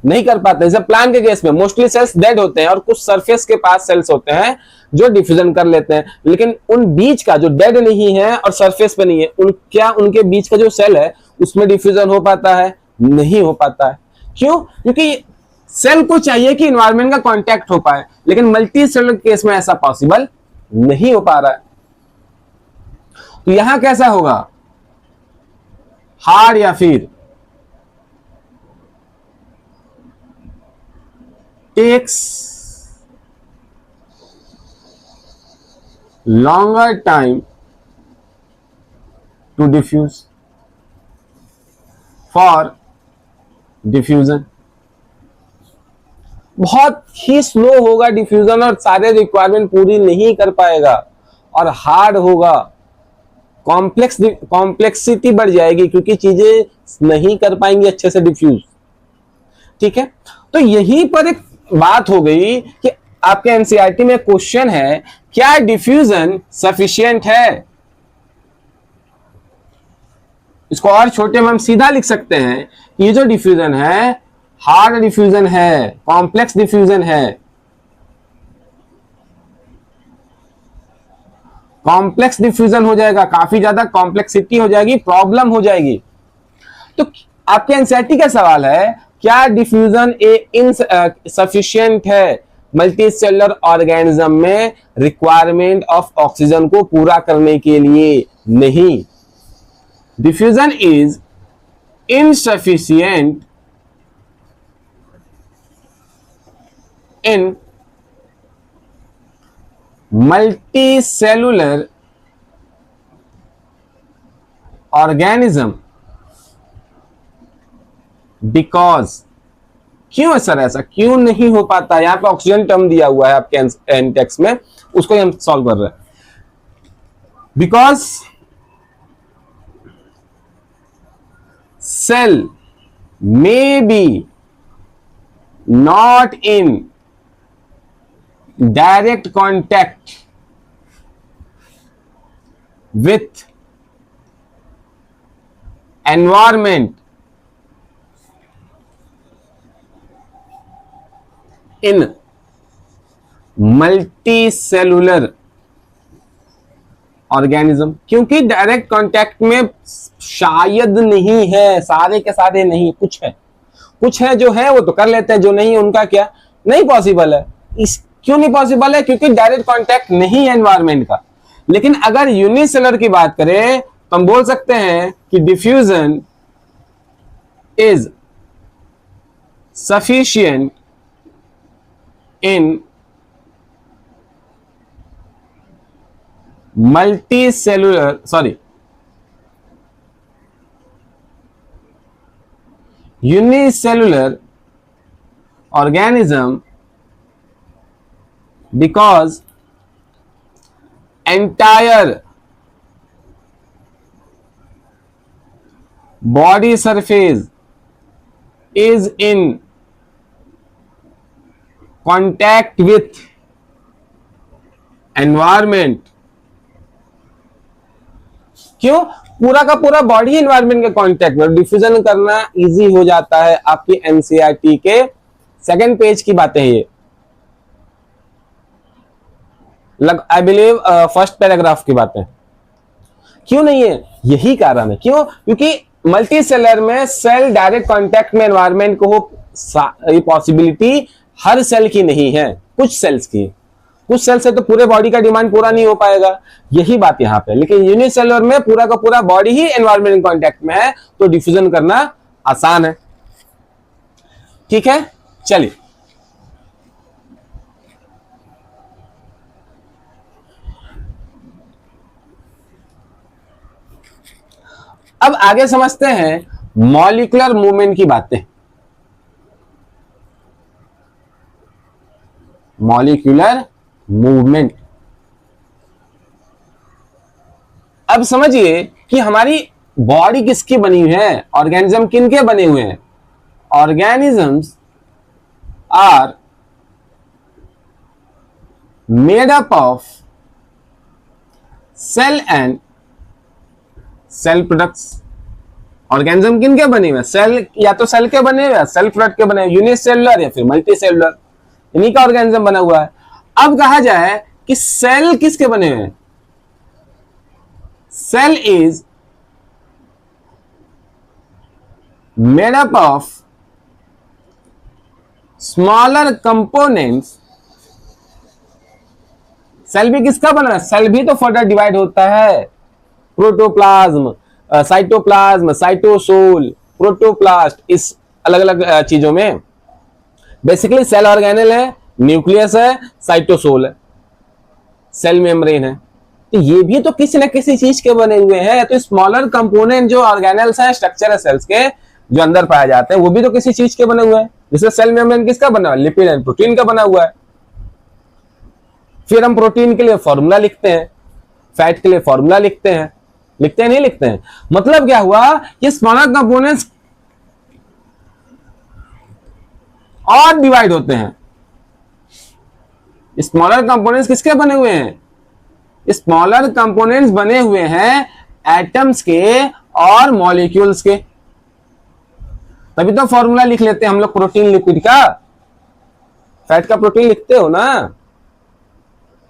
नहीं कर पाते। जैसे प्लांट के केस में मोस्टली सेल्स डेड होते हैं और कुछ सरफेस के पास सेल्स होते हैं जो डिफ्यूजन कर लेते हैं, लेकिन उन बीच का जो डेड नहीं है और सरफेस पे नहीं है, क्या उनके बीच का जो सेल है उसमें डिफ्यूजन हो पाता है? नहीं हो पाता है। क्यों? क्योंकि सेल को चाहिए कि एनवायरनमेंट का कांटेक्ट हो पाए, लेकिन मल्टी सेलुलर केस में ऐसा पॉसिबल नहीं हो पा रहा है। तो यहां कैसा होगा, हार्ड या फिर takes longer time to diffuse for diffusion, बहुत ही स्लो होगा डिफ्यूजन और सारे रिक्वायरमेंट पूरी नहीं कर पाएगा, और हार्ड होगा, कॉम्प्लेक्सिटी बढ़ जाएगी, क्योंकि चीजें नहीं कर पाएंगी अच्छे से डिफ्यूज। ठीक है, तो यहीं पर एक बात हो गई कि आपके एनसीईआरटी में क्वेश्चन है, क्या डिफ्यूजन सफिशिएंट है? इसको और छोटे में हम सीधा लिख सकते हैं कि ये जो डिफ्यूजन है हार्ड डिफ्यूजन है, कॉम्प्लेक्स डिफ्यूजन है। कॉम्प्लेक्स डिफ्यूजन हो जाएगा, काफी ज्यादा कॉम्प्लेक्सिटी हो जाएगी, प्रॉब्लम हो जाएगी। तो आपके एनसीईआरटी का सवाल है, क्या डिफ्यूजन इनसफिशिएंट है मल्टी सेलुलर ऑर्गेनिज्म में रिक्वायरमेंट ऑफ ऑक्सीजन को पूरा करने के लिए? नहीं, diffusion is insufficient in multicellular organism because, क्यों सर ऐसा क्यों नहीं हो पाता? यहां पे ऑक्सीजन टर्म दिया हुआ है आपके एनटेक्स में, उसको हम सॉल्व कर रहे हैं। Because cell may be not in direct contact with environment in multicellular organism, क्योंकि डायरेक्ट कांटेक्ट में शायद नहीं है, सारे के सारे नहीं, कुछ है जो है वो तो कर लेते हैं, जो नहीं है उनका क्या, नहीं पॉसिबल है। इस क्यों नहीं पॉसिबल है? क्योंकि डायरेक्ट कांटेक्ट नहीं है एनवायरमेंट का। लेकिन अगर यूनिसेलुलर की बात करें तो हम बोल सकते हैं कि diffusion is sufficient in multicellular, sorry, unicellular organism because entire body surface is in contact with environment। क्यों? पूरा का पूरा बॉडी एनवायरनमेंट के कांटेक्ट में, डिफ्यूजन करना इजी हो जाता है। आपकी एनसीईआरटी के सेकंड पेज की बातें ये, आई बिलीव फर्स्ट पैराग्राफ की बातें। क्यों नहीं है? यही कारण है। क्यों? क्योंकि मल्टी सेलर में सेल डायरेक्ट कांटेक्ट में एनवायरनमेंट को हो, ये पॉसिबिलिटी हर सेल की नहीं है, कुछ सेल्स की। कुछ सेल से तो पूरे बॉडी का डिमांड पूरा नहीं हो पाएगा, यही बात यहां पे। लेकिन यूनिसेलुलर में पूरा का पूरा बॉडी ही एनवायरमेंट कांटेक्ट में है, तो डिफ्यूजन करना आसान है। ठीक है, चलिए अब आगे समझते हैं मॉलिक्यूलर मूवमेंट की बातें। मॉलिक्यूलर मूवमेंट, अब समझिए कि हमारी बॉडी किसकी बनी हुई है, ऑर्गेनिज्म किनके बने हुए हैं। Organisms are made up of cell and cell products. Organism किनके बने हुए हैं? सेल, या तो सेल के बने हुए हैं, सेल प्रोडक्ट के बने हुए, यूनिसेलुलर या फिर मल्टी सेलुलर, इन्हीं का ऑर्गेनिज्म बना हुआ है। अब कहा जाए कि सेल किसके बने हुए हैं? Cell is made up of smaller components. Cell भी किसका बना है? सेल भी तो फर्दर डिवाइड होता है, प्रोटोप्लाज्म, साइटोप्लाज्म, साइटोसोल, प्रोटोप्लास्ट, इस अलग अलग चीजों में। बेसिकली सेल ऑर्गेनेल है, न्यूक्लियस है, साइटोसोल है, सेल मेम्ब्रेन है। तो ये भी तो किसी न किसी चीज के बने हुए हैं। तो स्मॉलर कंपोनेंट जो ऑर्गेनेल्स हैं, स्ट्रक्चर है सेल्स के जो अंदर पाए जाते हैं, वो भी तो किसी चीज के बने हुए हैं। जैसे सेल मेम्ब्रेन किसका बना हुआ है? लिपिड एंड प्रोटीन का बना हुआ है। फिर हम प्रोटीन के लिए फॉर्मूला लिखते हैं, फैट के लिए फॉर्मूला लिखते हैं, लिखते हैं नहीं लिखते हैं? मतलब क्या हुआ? ये स्मॉलर कंपोनेंट्स और डिवाइड होते हैं। स्मॉलर कंपोनेंट्स किसके बने हुए हैं? स्मॉलर कंपोनेंट्स बने हुए हैं एटम्स के और मॉलिक्यूल्स के। तभी तो फॉर्मूला लिख लेते हैं हम लोग प्रोटीन लिपिड का। फैट का प्रोटीन लिखते हो ना,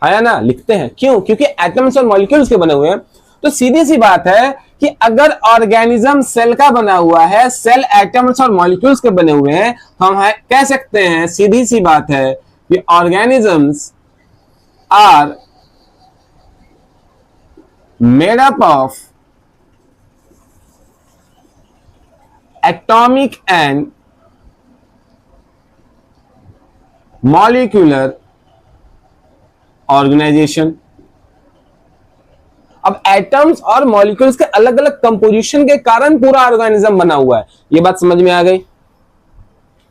है ना? लिखते हैं। क्यों? क्योंकि एटम्स और मॉलिक्यूल्स के बने हुए हैं। तो सीधी सी बात है कि अगर ऑर्गेनिज्म सेल का बना हुआ है, सेल एटम्स और मॉलिक्यूल्स के बने हुए हैं, तो हम कह सकते हैं, सीधी सी बात है कि organisms are made up of atomic and molecular organization. अब एटम्स और मॉलिक्यूल्स के अलग अलग कंपोजिशन के कारण पूरा ऑर्गेनिज्म बना हुआ है। ये बात समझ में आ गई?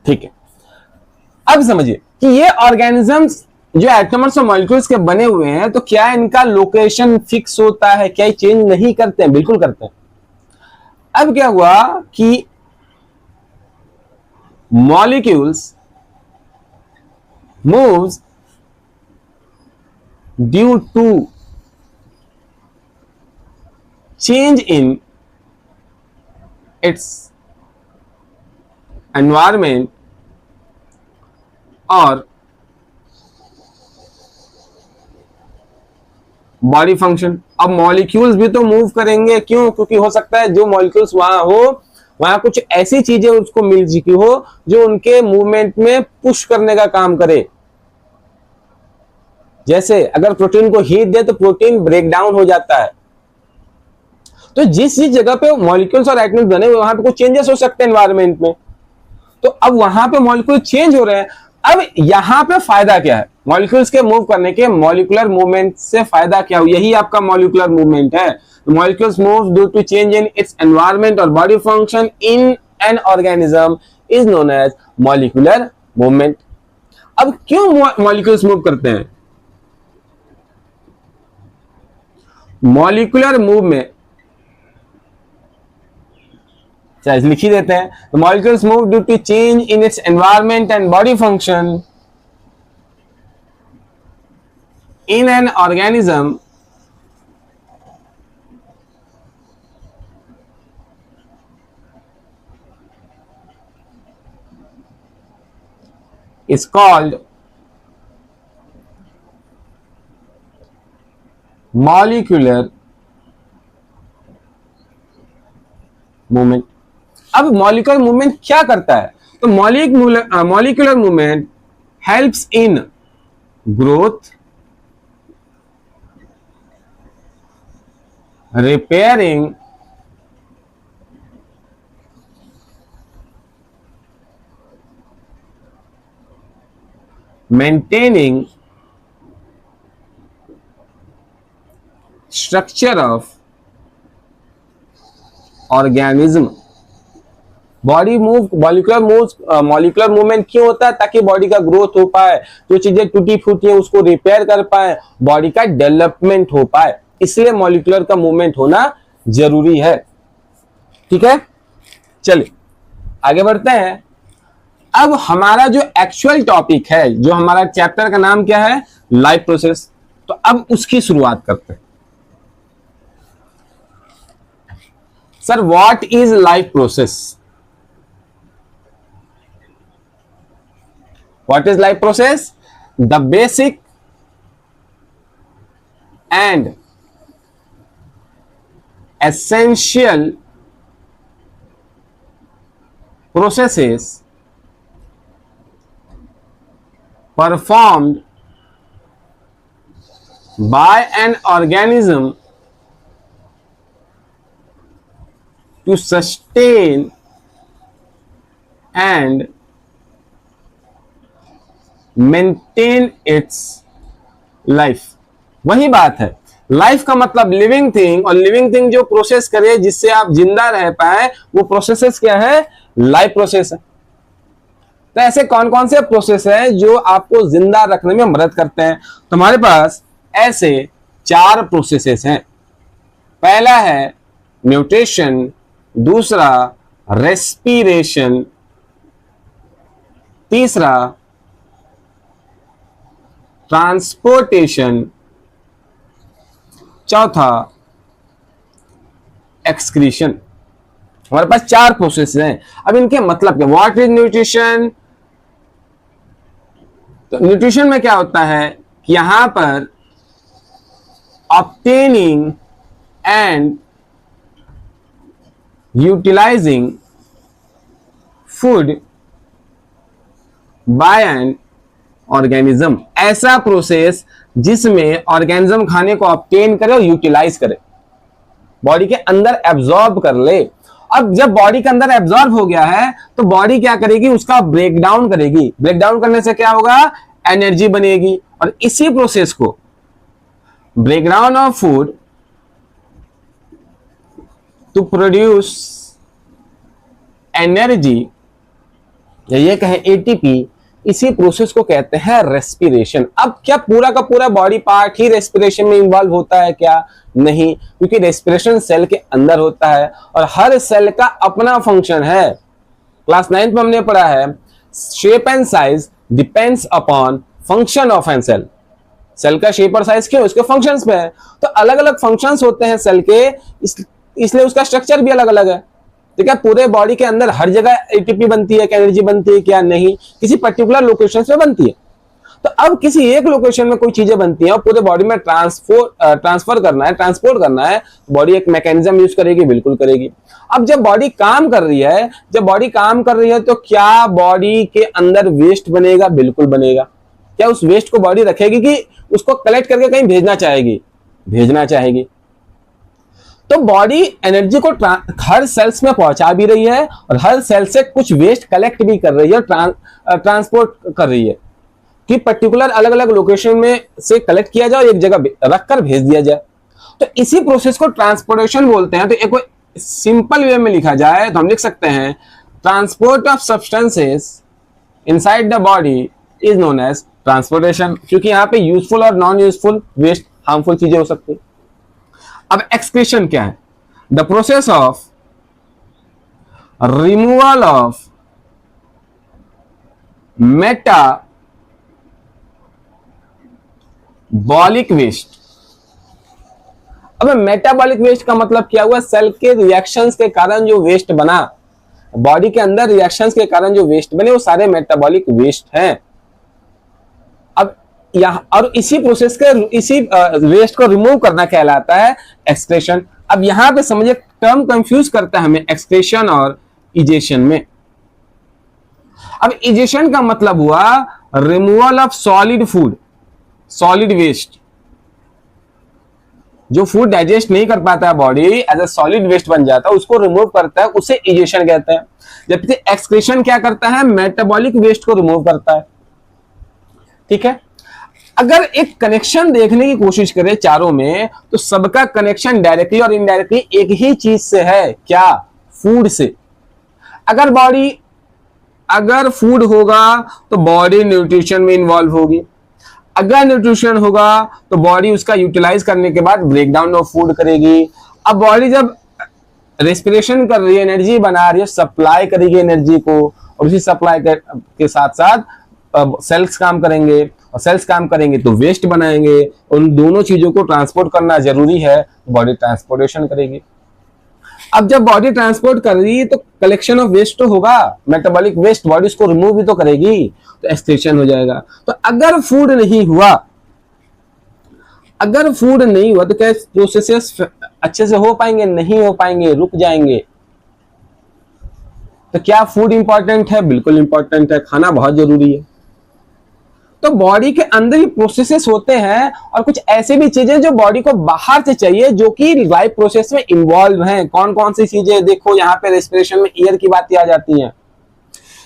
ठीक है, अब समझिए कि ये ऑर्गेनिजम्स जो एटम्स और मॉलिक्यूल्स के बने हुए हैं, तो क्या इनका लोकेशन फिक्स होता है? क्या चेंज नहीं करते हैं? बिल्कुल करते हैं। अब क्या हुआ कि molecules moves due to change in its environment or body function. अब मॉलिक्यूल्स भी तो मूव करेंगे, क्यों? क्योंकि हो सकता है जो मॉलिक्यूल्स वहां हो, वहां कुछ ऐसी चीजें उसको मिल चुकी हो जो उनके मूवमेंट में पुश करने का काम करे। जैसे अगर प्रोटीन को हीट दे तो प्रोटीन ब्रेक डाउन हो जाता है। तो जिस जिस जगह पे मॉलिक्यूल्स और एटम्स बने हुए वहां पे कुछ चेंजेस हो सकते हैं एनवायरमेंट में, तो अब वहां पे मॉलिक्यूल चेंज हो रहे हैं। अब यहां पे फायदा क्या है मॉलिक्यूल्स के मूव करने के? मॉलिक्यूलर मूवमेंट से फायदा क्या हो? यही आपका मॉलिक्यूलर मूवमेंट है। Molecules move due to change in its environment और body function in an organism is known as molecular movement. अब क्यों मॉलिक्यूल्स मूव करते हैं? मॉलिक्यूलर मूवमेंट, चलिए लिख ही देते हैं। The molecules move due to change in its environment and body function in an organism is called molecular movement। अब molecular movement क्या करता है? तो molecular movement helps in growth, repairing, maintaining structure of organism. Body move molecular movement क्यों होता है? ताकि body का ग्रोथ हो पाए, जो चीजें टूटी फूटी है उसको रिपेयर कर पाए, बॉडी का डेवलपमेंट हो पाए, इसलिए मॉलिक्यूलर का मूवमेंट होना जरूरी है। ठीक है, चलिए आगे बढ़ते हैं। अब हमारा जो एक्चुअल टॉपिक है, जो हमारा चैप्टर का नाम क्या है? Life process. तो अब उसकी शुरुआत करते हैं। Sir what is life process? What is life process? The basic and essential processes performed by an organism to sustain and maintain its life. वही बात है, लाइफ का मतलब लिविंग थिंग, और लिविंग थिंग जो प्रोसेस करे जिससे आप जिंदा रह पाए, वो प्रोसेसेस क्या है? लाइफ प्रोसेस है। तो ऐसे कौन कौन से प्रोसेस है जो आपको जिंदा रखने में मदद करते हैं? तो हमारे पास ऐसे 4 प्रोसेसेस हैं। पहला है न्यूट्रिशन, दूसरा रेस्पिरेशन, तीसरा ट्रांसपोर्टेशन, चौथा एक्सक्रीशन। हमारे पास 4 प्रोसेस हैं। अब इनके मतलब क्या? What is nutrition? तो न्यूट्रिशन में क्या होता है कि यहां पर obtaining and utilizing food by an organism, ऐसा प्रोसेस जिसमें ऑर्गेनिज्म खाने को ऑब्टेन करे और यूटिलाइज करे, बॉडी के अंदर एब्जॉर्ब कर ले। अब जब बॉडी के अंदर एब्जॉर्ब हो गया है तो बॉडी क्या करेगी? उसका ब्रेकडाउन करेगी। ब्रेकडाउन करने से क्या होगा? एनर्जी बनेगी। और इसी प्रोसेस को breakdown of food to produce energy, या ये कहें एटीपी, इसी प्रोसेस को कहते हैं रेस्पिरेशन। अब क्या पूरा का पूरा बॉडी पार्ट ही रेस्पिरेशन में इन्वॉल्व होता है क्या? नहीं, क्योंकि रेस्पिरेशन सेल के अंदर होता है और हर सेल का अपना फंक्शन है। क्लास 9 में हमने पढ़ा है shape and size depends upon function of an cell. Cell का शेप और साइज क्यों? उसके फंक्शंस पे है। तो अलग अलग फंक्शंस होते हैं सेल के, इसलिए उसका स्ट्रक्चर भी अलग अलग है। ठीक है, पूरे बॉडी के अंदर हर जगह एटीपी बनती है, एनर्जी बनती है क्या? नहीं, किसी पर्टिकुलर लोकेशन पे बनती है। तो अब किसी एक लोकेशन में कोई चीजें बनती हैं और पूरे बॉडी में ट्रांसफर करना है, ट्रांसपोर्ट करना है, बॉडी एक मैकेनिज्म यूज करेगी, बिल्कुल करेगी। अब जब बॉडी काम कर रही है, तो क्या बॉडी के अंदर वेस्ट बनेगा? बिल्कुल बनेगा। क्या उस वेस्ट को बॉडी रखेगी कि उसको कलेक्ट करके कहीं भेजना चाहेगी? भेजना चाहेगी। तो बॉडी एनर्जी को हर सेल्स में पहुंचा भी रही है और हर सेल से कुछ वेस्ट कलेक्ट भी कर रही है, ट्रांसपोर्ट कर रही है कि पर्टिकुलर अलग अलग लोकेशन में से कलेक्ट किया जाए और एक जगह रखकर भेज दिया जाए। तो इसी प्रोसेस को ट्रांसपोर्टेशन बोलते हैं। तो एक सिंपल वे में लिखा जाए तो हम लिख सकते हैं transport of substances inside the body is known as transportation, क्योंकि यहां पे यूजफुल और नॉन यूजफुल, वेस्ट, हार्मफुल चीजें हो सकती है। अब एक्सक्रीशन क्या है? The process of removal of metabolic waste. अब मेटाबॉलिक वेस्ट का मतलब क्या हुआ? सेल के रिएक्शंस के कारण जो वेस्ट बना, बॉडी के अंदर रिएक्शंस के कारण जो वेस्ट बने, वो सारे मेटाबॉलिक वेस्ट हैं। अब यहाँ और इसी प्रोसेस के इसी वेस्ट को रिमूव करना कहलाता है एक्सक्रीशन। अब यहां पे समझिए टर्म कंफ्यूज करता है हमें एक्सक्रीशन और इजेशन में। अब इजेशन का मतलब हुआ removal of solid food, solid waste. जो फूड डाइजेस्ट नहीं कर पाता है body, as a solid waste बन जाता है, उसको रिमूव करता है, उसे इजेशन कहते हैं। जबकि एक्सक्रीशन क्या करता है? मेटाबॉलिक वेस्ट को रिमूव करता है। ठीक है। अगर एक कनेक्शन देखने की कोशिश करें चारों में, तो सबका कनेक्शन डायरेक्टली और इनडायरेक्टली एक ही चीज से है, क्या? फूड से। अगर फूड होगा तो बॉडी न्यूट्रिशन में इन्वॉल्व होगी। अगर न्यूट्रिशन होगा तो बॉडी उसका यूटिलाइज करने के बाद ब्रेकडाउन ऑफ फूड करेगी। अब बॉडी जब रेस्पिरेशन कर रही है, एनर्जी बना रही है, सप्लाई करेगी एनर्जी को, और उसी सप्लाई के साथ साथ सेल्स काम करेंगे, और सेल्स काम करेंगे तो वेस्ट बनाएंगे। उन दोनों चीजों को ट्रांसपोर्ट करना जरूरी है, बॉडी ट्रांसपोर्टेशन करेगी। अब जब बॉडी ट्रांसपोर्ट कर रही है तो कलेक्शन ऑफ वेस्ट तो होगा, मेटाबॉलिक वेस्ट, बॉडी उसको रिमूव भी तो करेगी, तो एक्सक्रीशन हो जाएगा। तो अगर फूड नहीं हुआ तो क्या प्रोसेसेस अच्छे से हो पाएंगे? नहीं हो पाएंगे, रुक जाएंगे। तो क्या फूड इंपॉर्टेंट है? बिल्कुल इंपॉर्टेंट है, खाना बहुत जरूरी है। तो बॉडी के अंदर ही प्रोसेसेस होते हैं और कुछ ऐसे भी चीजें जो बॉडी को बाहर से चाहिए, जो कि लाइफ प्रोसेस में इन्वॉल्व हैं। कौन कौन सी चीजें? देखो यहाँ पे रेस्पिरेशन में एयर की बातें आ जाती हैं।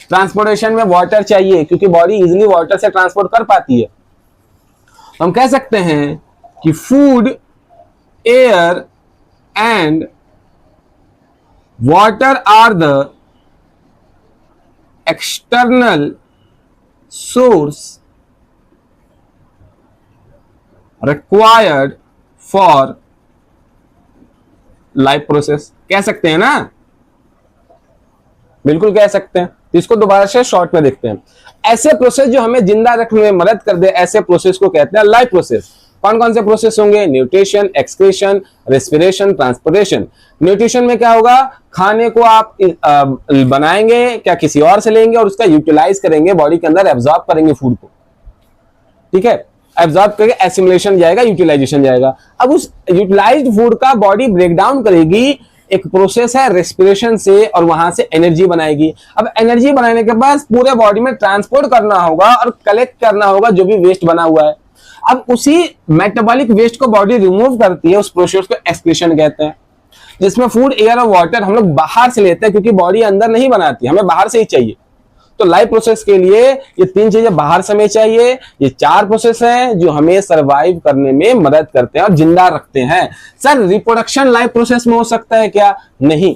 ट्रांसपोर्टेशन में वाटर चाहिए, क्योंकि बॉडी इजिली वाटर से ट्रांसपोर्ट कर पाती है। हम कह सकते हैं कि food, air and water are the external source required for life process. कह सकते हैं ना? बिल्कुल कह सकते हैं। इसको दोबारा से शॉर्ट में देखते हैं। ऐसे प्रोसेस जो हमें जिंदा रखने में मदद कर दे, ऐसे प्रोसेस को कहते हैं लाइफ प्रोसेस। कौन कौन से प्रोसेस होंगे? Nutrition, excretion, respiration, transportation. Nutrition में क्या होगा? खाने को आप बनाएंगे क्या, किसी और से लेंगे और उसका यूटिलाइज करेंगे, बॉडी के अंदर एब्जॉर्ब करेंगे फूड को। ठीक है, एब्जॉर्ब करके एसिमिलेशन जाएगा, यूटिलाइजेशन जाएगा। अब उस यूटिलाइज्ड फूड का बॉडी ब्रेकडाउन करेगी, एक प्रोसेस है रेस्पिरेशन से, और वहां से एनर्जी बनाएगी। अब एनर्जी बनाने के बाद पूरे बॉडी में ट्रांसपोर्ट करना होगा और कलेक्ट करना होगा जो भी वेस्ट बना हुआ है। अब उसी मेटाबॉलिक वेस्ट को बॉडी रिमूव करती है, उस प्रोसेस को एक्सक्रीशन कहते हैं, जिसमें फूड, एयर और वाटर हम लोग बाहर से लेते हैं, क्योंकि बॉडी अंदर नहीं बनाती, हमें बाहर से ही चाहिए। तो लाइफ प्रोसेस के लिए ये तीन चीजें बाहर से हमें चाहिए। ये चार प्रोसेस हैं जो हमें सरवाइव करने में मदद करते हैं और जिंदा रखते हैं। सर, रिप्रोडक्शन लाइफ प्रोसेस में हो सकता है क्या? नहीं।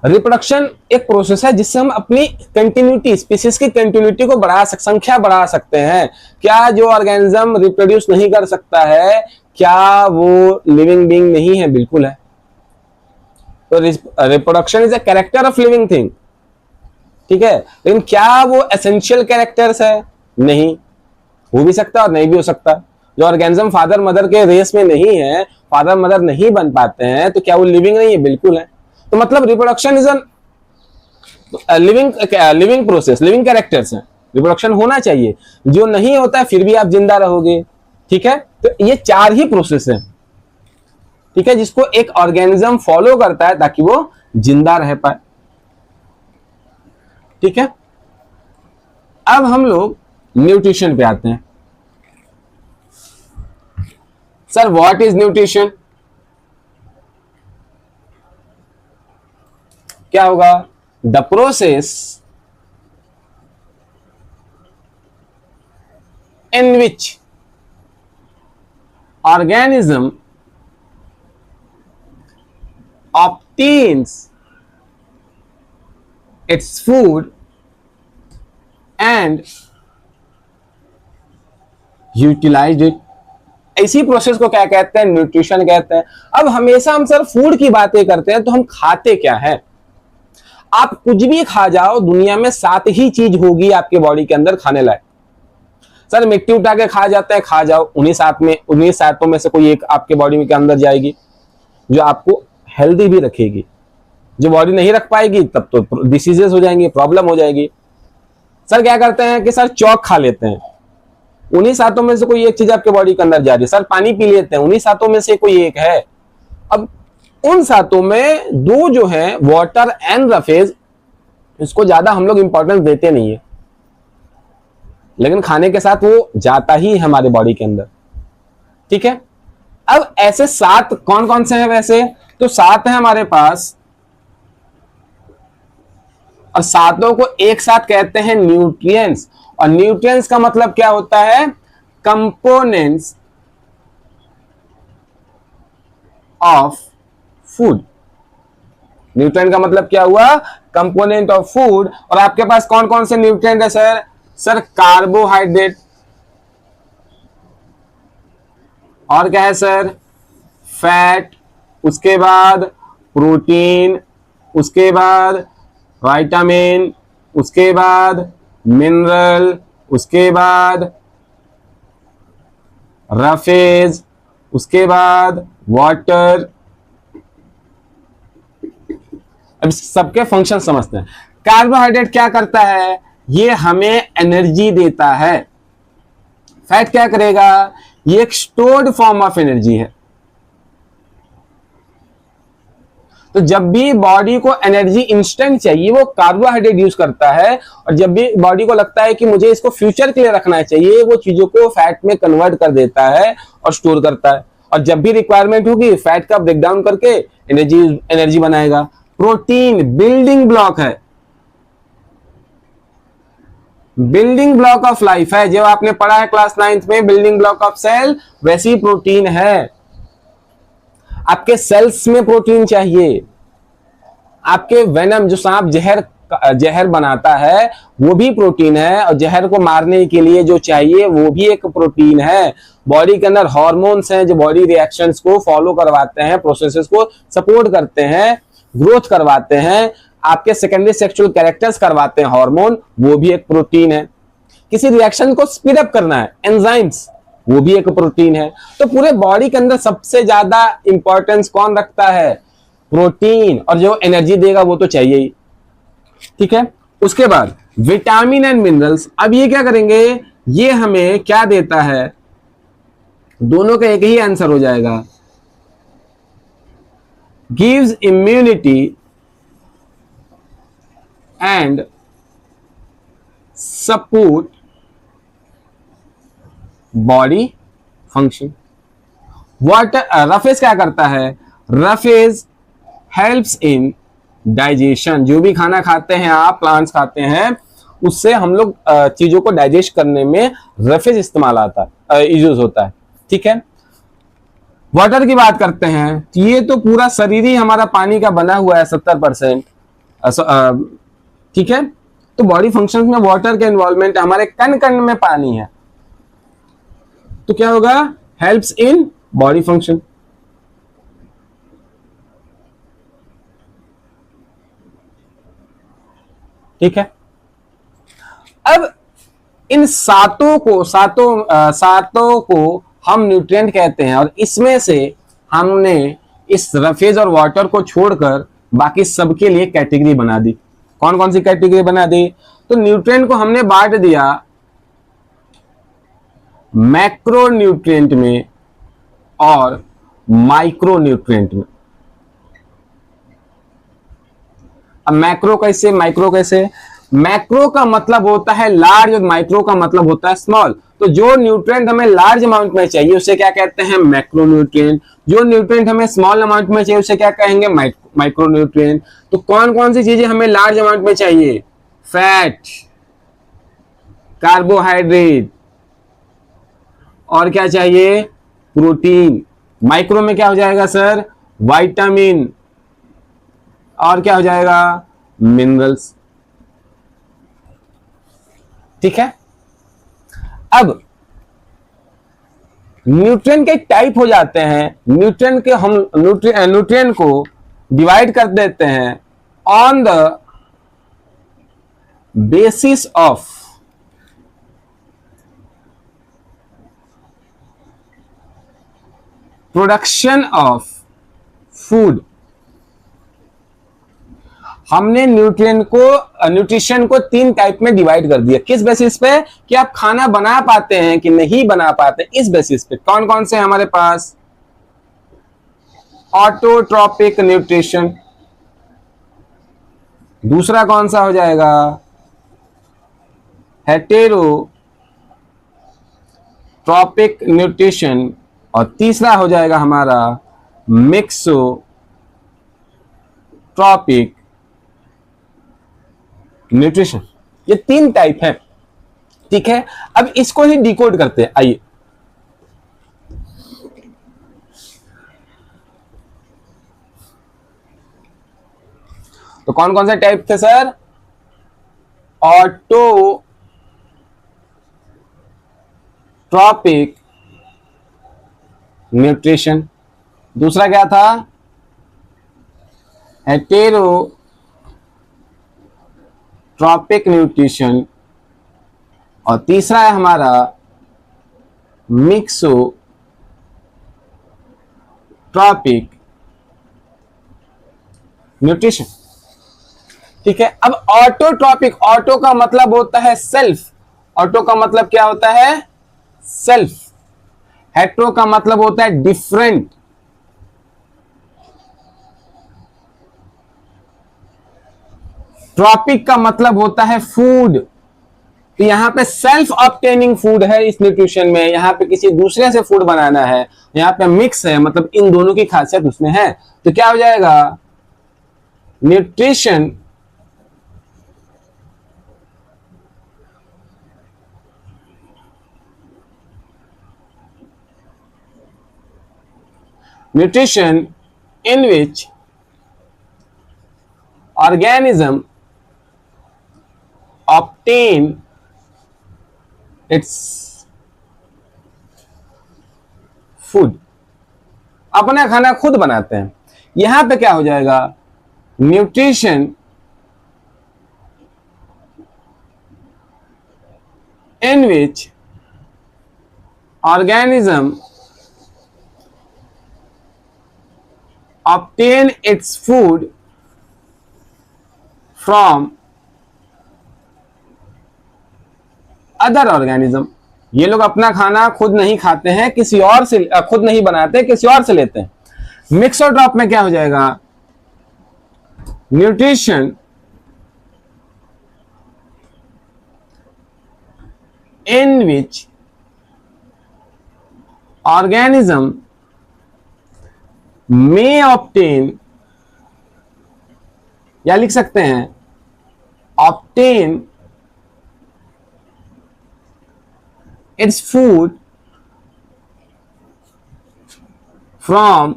रिप्रोडक्शन एक प्रोसेस है जिससे हम अपनी कंटिन्यूटी, स्पीसीज की कंटिन्यूटी को संख्या बढ़ा सकते हैं। क्या जो ऑर्गेनिज्म रिप्रोड्यूस नहीं कर सकता है, क्या वो लिविंग बीइंग नहीं है? बिल्कुल है। तो reproduction is a character of living thing. ठीक है, लेकिन क्या वो एसेंशियल कैरेक्टर्स है? नहीं। हो भी सकता और नहीं भी हो सकता। जो ऑर्गेनिज्म फादर मदर के रेस में नहीं है, फादर मदर नहीं बन पाते हैं, तो क्या वो लिविंग नहीं है? बिल्कुल है। तो मतलब reproduction is living process, living characters हैं। रिप्रोडक्शन होना चाहिए, जो नहीं होता है फिर भी आप जिंदा रहोगे। ठीक है, तो ये 4 ही प्रोसेस है, ठीक है, जिसको एक ऑर्गेनिज्म फॉलो करता है ताकि वो जिंदा रह पाए। ठीक है, अब हम लोग न्यूट्रिशन पे आते हैं। Sir what is nutrition? क्या होगा? The process in which organism obtains its food and utilized it। इसी प्रोसेस को क्या कहते हैं? न्यूट्रिशन कहते हैं। अब हमेशा हम सर फूड की बातें करते हैं तो हम खाते क्या है? आप कुछ भी खा जाओ, दुनिया में 7 ही चीज होगी आपके बॉडी के अंदर खाने लायक। सर मिट्टी उठा के खा जाते हैं, खा जाओ, उन्हीं सातों में से कोई एक आपके बॉडी के अंदर जाएगी जो आपको हेल्दी भी रखेगी। जो बॉडी नहीं रख पाएगी तब तो डिसीजेस हो जाएंगी, प्रॉब्लम हो जाएगी। सर क्या करते हैं कि सर चौक खा लेते हैं, उन्हीं सातों में से कोई एक चीज आपके बॉडी के अंदर जा रही है। सर पानी पी लेते हैं, उन्हीं सातों में से कोई एक है। अब उन सातों में 2 जो है वाटर एंड रफेज, इसको ज्यादा हम लोग इंपॉर्टेंस देते नहीं है, लेकिन खाने के साथ वो जाता ही है हमारे बॉडी के अंदर। ठीक है, अब ऐसे 7 कौन कौन से हैं? वैसे तो 7 है हमारे पास, और सातों को एक साथ कहते हैं न्यूट्रिएंट्स। और न्यूट्रिएंट्स का मतलब क्या होता है? Components of food. न्यूट्रिएंट का मतलब क्या हुआ? Component of food. और आपके पास कौन कौन से न्यूट्रिएंट है सर? सर कार्बोहाइड्रेट, और क्या है सर? फैट, उसके बाद प्रोटीन, उसके बाद विटामिन, उसके बाद मिनरल, उसके बाद रफेज, उसके बाद वाटर। अब सबके फंक्शन समझते हैं। कार्बोहाइड्रेट क्या करता है? ये हमें एनर्जी देता है। फैट क्या करेगा? ये एक स्टोर्ड फॉर्म ऑफ एनर्जी है। तो जब भी बॉडी को एनर्जी इंस्टेंट चाहिए वो कार्बोहाइड्रेट यूज करता है, और जब भी बॉडी को लगता है कि मुझे इसको फ्यूचर के लिए रखना चाहिए, वो चीजों को फैट में कन्वर्ट कर देता है और स्टोर करता है। और जब भी रिक्वायरमेंट होगी फैट का ब्रेकडाउन करके एनर्जी बनाएगा। प्रोटीन बिल्डिंग ब्लॉक है, बिल्डिंग ब्लॉक ऑफ लाइफ है। जो आपने पढ़ा है क्लास 9th में बिल्डिंग ब्लॉक ऑफ सेल, वैसी प्रोटीन है। आपके सेल्स में प्रोटीन चाहिए। आपके वेनम, जो सांप जहर बनाता है, वो भी प्रोटीन है। और जहर को मारने के लिए जो चाहिए वो भी एक प्रोटीन है। बॉडी के अंदर हार्मोन्स हैं जो बॉडी रिएक्शंस को फॉलो करवाते हैं, प्रोसेसेस को सपोर्ट करते हैं, ग्रोथ करवाते हैं, आपके सेकेंडरी सेक्सुअल कैरेक्टर्स करवाते हैं हार्मोन, वो भी एक प्रोटीन है। किसी रिएक्शन को स्पीड अप करना है, एंजाइम्स, वो भी एक प्रोटीन है। तो पूरे बॉडी के अंदर सबसे ज्यादा इंपॉर्टेंस कौन रखता है? प्रोटीन। और जो एनर्जी देगा वो तो चाहिए ही। ठीक है, उसके बाद विटामिन एंड मिनरल्स। अब ये क्या करेंगे? ये हमें क्या देता है? दोनों का एक ही आंसर हो जाएगा। Gives immunity and support body function. Water roughage क्या करता है? Roughage helps in digestion. जो भी खाना खाते हैं आप, प्लांट्स खाते हैं, उससे हम लोग चीजों को डाइजेस्ट करने में रफेज इस्तेमाल आता है, यूज होता है। ठीक है, वाटर की बात करते हैं, ये तो पूरा शरीर ही हमारा पानी का बना हुआ है 70%। ठीक है, तो बॉडी फंक्शंस में वाटर का इन्वॉल्वमेंट है। हमारे कण कण में पानी है, तो क्या होगा? Helps in body function. ठीक है, अब इन सातों को हम न्यूट्रिएंट कहते हैं। और इसमें से हमने इस रफेज और वाटर को छोड़कर बाकी सबके लिए कैटेगरी बना दी। कौन कौन सी कैटेगरी बना दी? तो न्यूट्रिएंट को हमने बांट दिया मैक्रो न्यूट्रिएंट में और माइक्रो न्यूट्रिएंट में। अब मैक्रो कैसे, माइक्रो कैसे? मैक्रो का मतलब होता है लार्ज और माइक्रो का मतलब होता है स्मॉल। तो जो न्यूट्रिएंट हमें लार्ज अमाउंट में चाहिए उसे क्या कहते हैं? Macro nutrient. जो न्यूट्रिएंट हमें स्मॉल अमाउंट में चाहिए उसे क्या कहेंगे? Micro nutrient. तो कौन कौन सी चीजें हमें लार्ज अमाउंट में चाहिए? फैट, कार्बोहाइड्रेट, और क्या चाहिए? प्रोटीन। माइक्रो में क्या हो जाएगा सर? विटामिन, और क्या हो जाएगा? मिनरल्स। ठीक है। अब न्यूट्रिएंट के टाइप हो जाते हैं। न्यूट्रिएंट के हम न्यूट्रिएंट को डिवाइड कर देते हैं on the basis of production of food. हमने न्यूट्रिशन को 3 टाइप में डिवाइड कर दिया। किस बेसिस पे? कि आप खाना बना पाते हैं कि नहीं बना पाते, इस बेसिस पे। कौन कौन से हमारे पास? Autotrophic nutrition. दूसरा कौन सा हो जाएगा? Heterotrophic nutrition. और तीसरा हो जाएगा हमारा मिक्सोट्रॉपिक न्यूट्रिशन। ये 3 टाइप है। ठीक है। अब इसको ही डिकोड करते हैं, आइए। तो कौन कौन से टाइप थे सर? Autotrophic nutrition. दूसरा क्या था? Heterotrophic nutrition. और तीसरा है हमारा मिक्सोट्रॉपिक न्यूट्रिशन। ठीक है। अब ऑटोट्रॉपिक, ऑटो का मतलब होता है सेल्फ। ऑटो का मतलब क्या होता है? सेल्फ। हेट्रो का मतलब होता है डिफरेंट। ट्रॉपिक का मतलब होता है फूड। तो यहां पे सेल्फ ऑब्टेनिंग फूड है इस न्यूट्रिशन में, यहां पे किसी दूसरे से फूड बनाना है, यहां पे मिक्स है, मतलब इन दोनों की खासियत उसमें है। तो क्या हो जाएगा? Nutrition in which organism obtain its food। अपना खाना खुद बनाते हैं। यहां पे क्या हो जाएगा? Nutrition in which organism obtain its food from other organism. ये लोग अपना खाना खुद नहीं खाते हैं, किसी और से, खुद नहीं बनाते, किसी और से लेते हैं। मिक्सोट्रॉप में क्या हो जाएगा? Nutrition in which organism may obtain, या लिख सकते हैं obtain its food from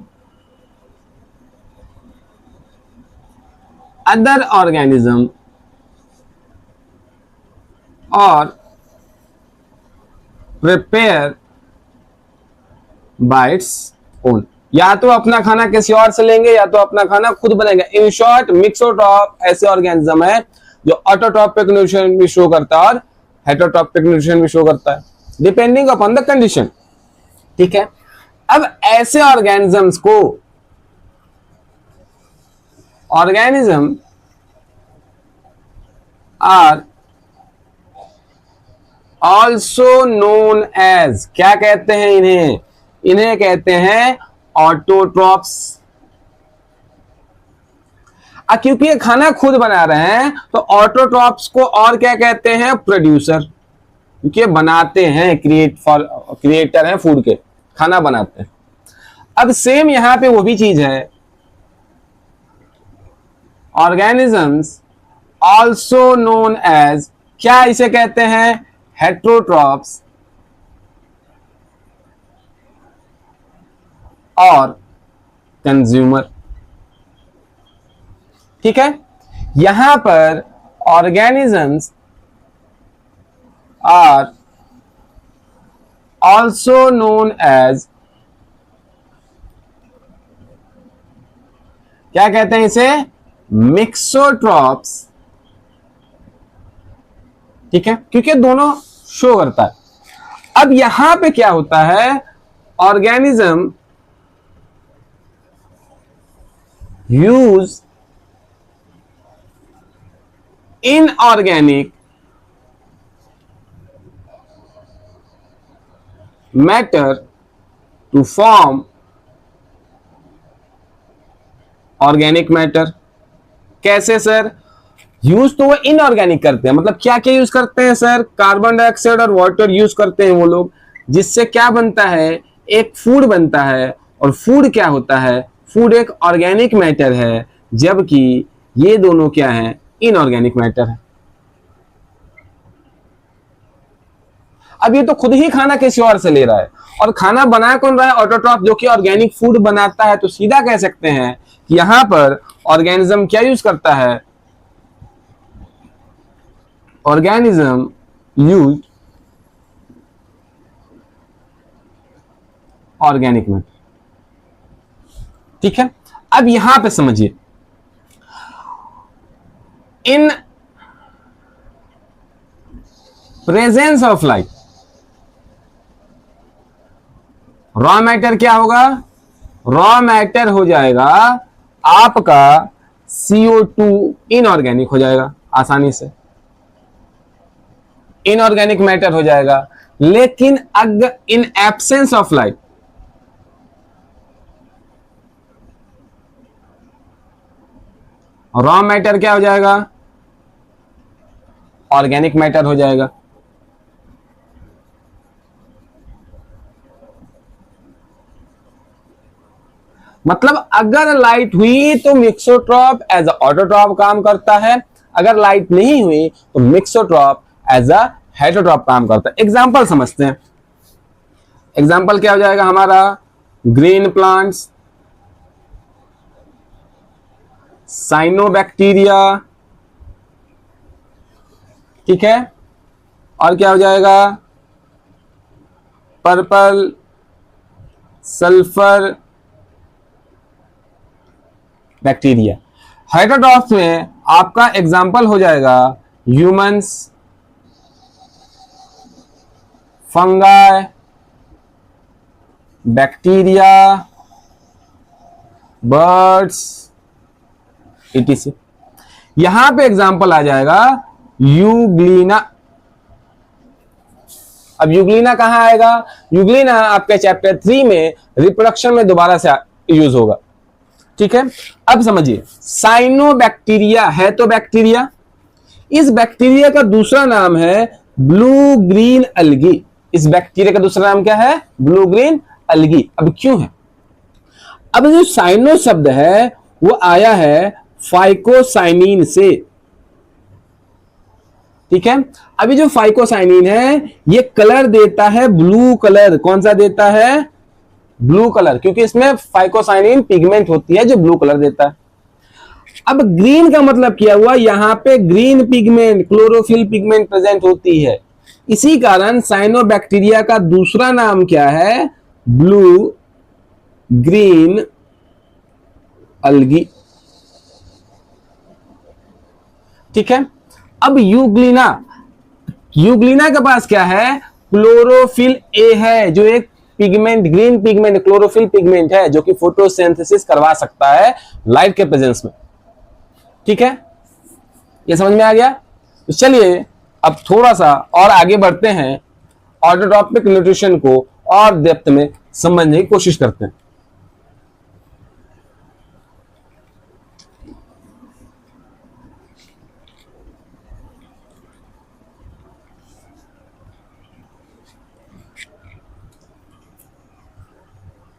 other organism or prepare by its own। या तो अपना खाना किसी और से लेंगे या तो अपना खाना खुद बनाएंगे। इन शॉर्ट मिक्सोट्रॉप ऐसे ऑर्गेनिज्म है जो ऑटोट्रॉपिक न्यूट्रिशन भी शो करता है और हेटेरोट्रॉपिक न्यूट्रिशन भी शो करता है, डिपेंडिंग अपॉन द कंडीशन। ठीक है। अब ऐसे ऑर्गेनिजम्स को आर ऑल्सो नोन एज, क्या कहते हैं इन्हें? इन्हें कहते हैं ऑटोट्रॉप्स। क्योंकि ये खाना खुद बना रहे हैं तो ऑटोट्रॉप्स को और क्या कहते हैं? प्रोड्यूसर, क्योंकि बनाते हैं, क्रिएटर हैं फूड के, खाना बनाते हैं। अब सेम यहां पे वो भी चीज है, ऑर्गेनिजम्स ऑल्सो नोन एज, क्या इसे कहते हैं? हेट्रोट्रॉप्स और कंज्यूमर। ठीक है, यहां पर organisms are also known as, क्या कहते हैं इसे? मिक्सोट्रॉप्स। ठीक है, क्योंकि दोनों शो करता है। अब यहां पे क्या होता है? Organism use inorganic matter to form organic matter. कैसे सर? यूज तो वो इनऑर्गेनिक करते हैं, मतलब क्या क्या यूज करते हैं सर? कार्बन डाइऑक्साइड और वाटर यूज करते हैं वो लोग, जिससे क्या बनता है? एक फूड बनता है। और फूड क्या होता है? फूड एक ऑर्गेनिक मैटर है, जबकि ये दोनों क्या है? इनऑर्गेनिक मैटर है। अब ये तो खुद ही खाना किसी और से ले रहा है, और खाना बना कौन रहा है? ऑटोट्रॉप, जो कि ऑर्गेनिक फूड बनाता है। तो सीधा कह सकते हैं कि यहां पर ऑर्गेनिज्म क्या यूज करता है? Organism use organic matter. ठीक है, अब यहां पे समझिए, in presence of light raw matter क्या होगा? रॉ मैटर हो जाएगा आपका CO2, इनऑर्गेनिक हो जाएगा, आसानी से इनऑर्गेनिक मैटर हो जाएगा। लेकिन अगर in absence of light, raw matter क्या हो जाएगा? ऑर्गेनिक मैटर हो जाएगा। मतलब अगर लाइट हुई तो मिक्सोट्रॉप एज अ ऑटोट्रॉप काम करता है, अगर लाइट नहीं हुई तो मिक्सोट्रॉप एज अ हेटरोट्रॉप काम करता है। एग्जांपल समझते हैं। एग्जांपल क्या हो जाएगा हमारा? ग्रीन प्लांट्स, साइनोबैक्टीरिया, ठीक है, और क्या हो जाएगा? Purple sulphur bacteria. हेटरोट्रॉप्स में आपका एग्जांपल हो जाएगा humans, fungi, bacteria, birds, etc। यहां पे एग्जांपल आ जाएगा यूग्लिना। अब यूग्लिना कहां आएगा? यूग्लिना आपके चैप्टर 3 में रिप्रोडक्शन में दोबारा से यूज होगा। ठीक है, अब समझिए, साइनोबैक्टीरिया है तो बैक्टीरिया, इस बैक्टीरिया का दूसरा नाम है ब्लू ग्रीन अलगी। इस बैक्टीरिया का दूसरा नाम क्या है? Blue green अलगी। अब क्यों है? अब जो साइनो शब्द है वो आया है फाइकोसाइनिन से। ठीक है, अभी जो फाइकोसाइनिन है ये कलर देता है ब्लू कलर। कौन सा देता है? ब्लू कलर, क्योंकि इसमें फाइकोसाइनिन पिगमेंट होती है जो ब्लू कलर देता है। अब ग्रीन का मतलब क्या हुआ? यहां पे green pigment, chlorophyll pigment present होती है। इसी कारण साइनोबैक्टीरिया का दूसरा नाम क्या है? Blue green अलगी। ठीक है, अब यूग्लिना, यूग्लिना के पास क्या है? क्लोरोफिल ए है, जो एक pigment, green pigment, chlorophyll pigment है, जो कि फोटोसिंथेसिस करवा सकता है लाइट के प्रेजेंस में। ठीक है, ये समझ में आ गया? तो चलिए अब थोड़ा सा और आगे बढ़ते हैं, ऑटोट्रॉपिक न्यूट्रिशन को और डेप्थ में समझने की कोशिश करते हैं।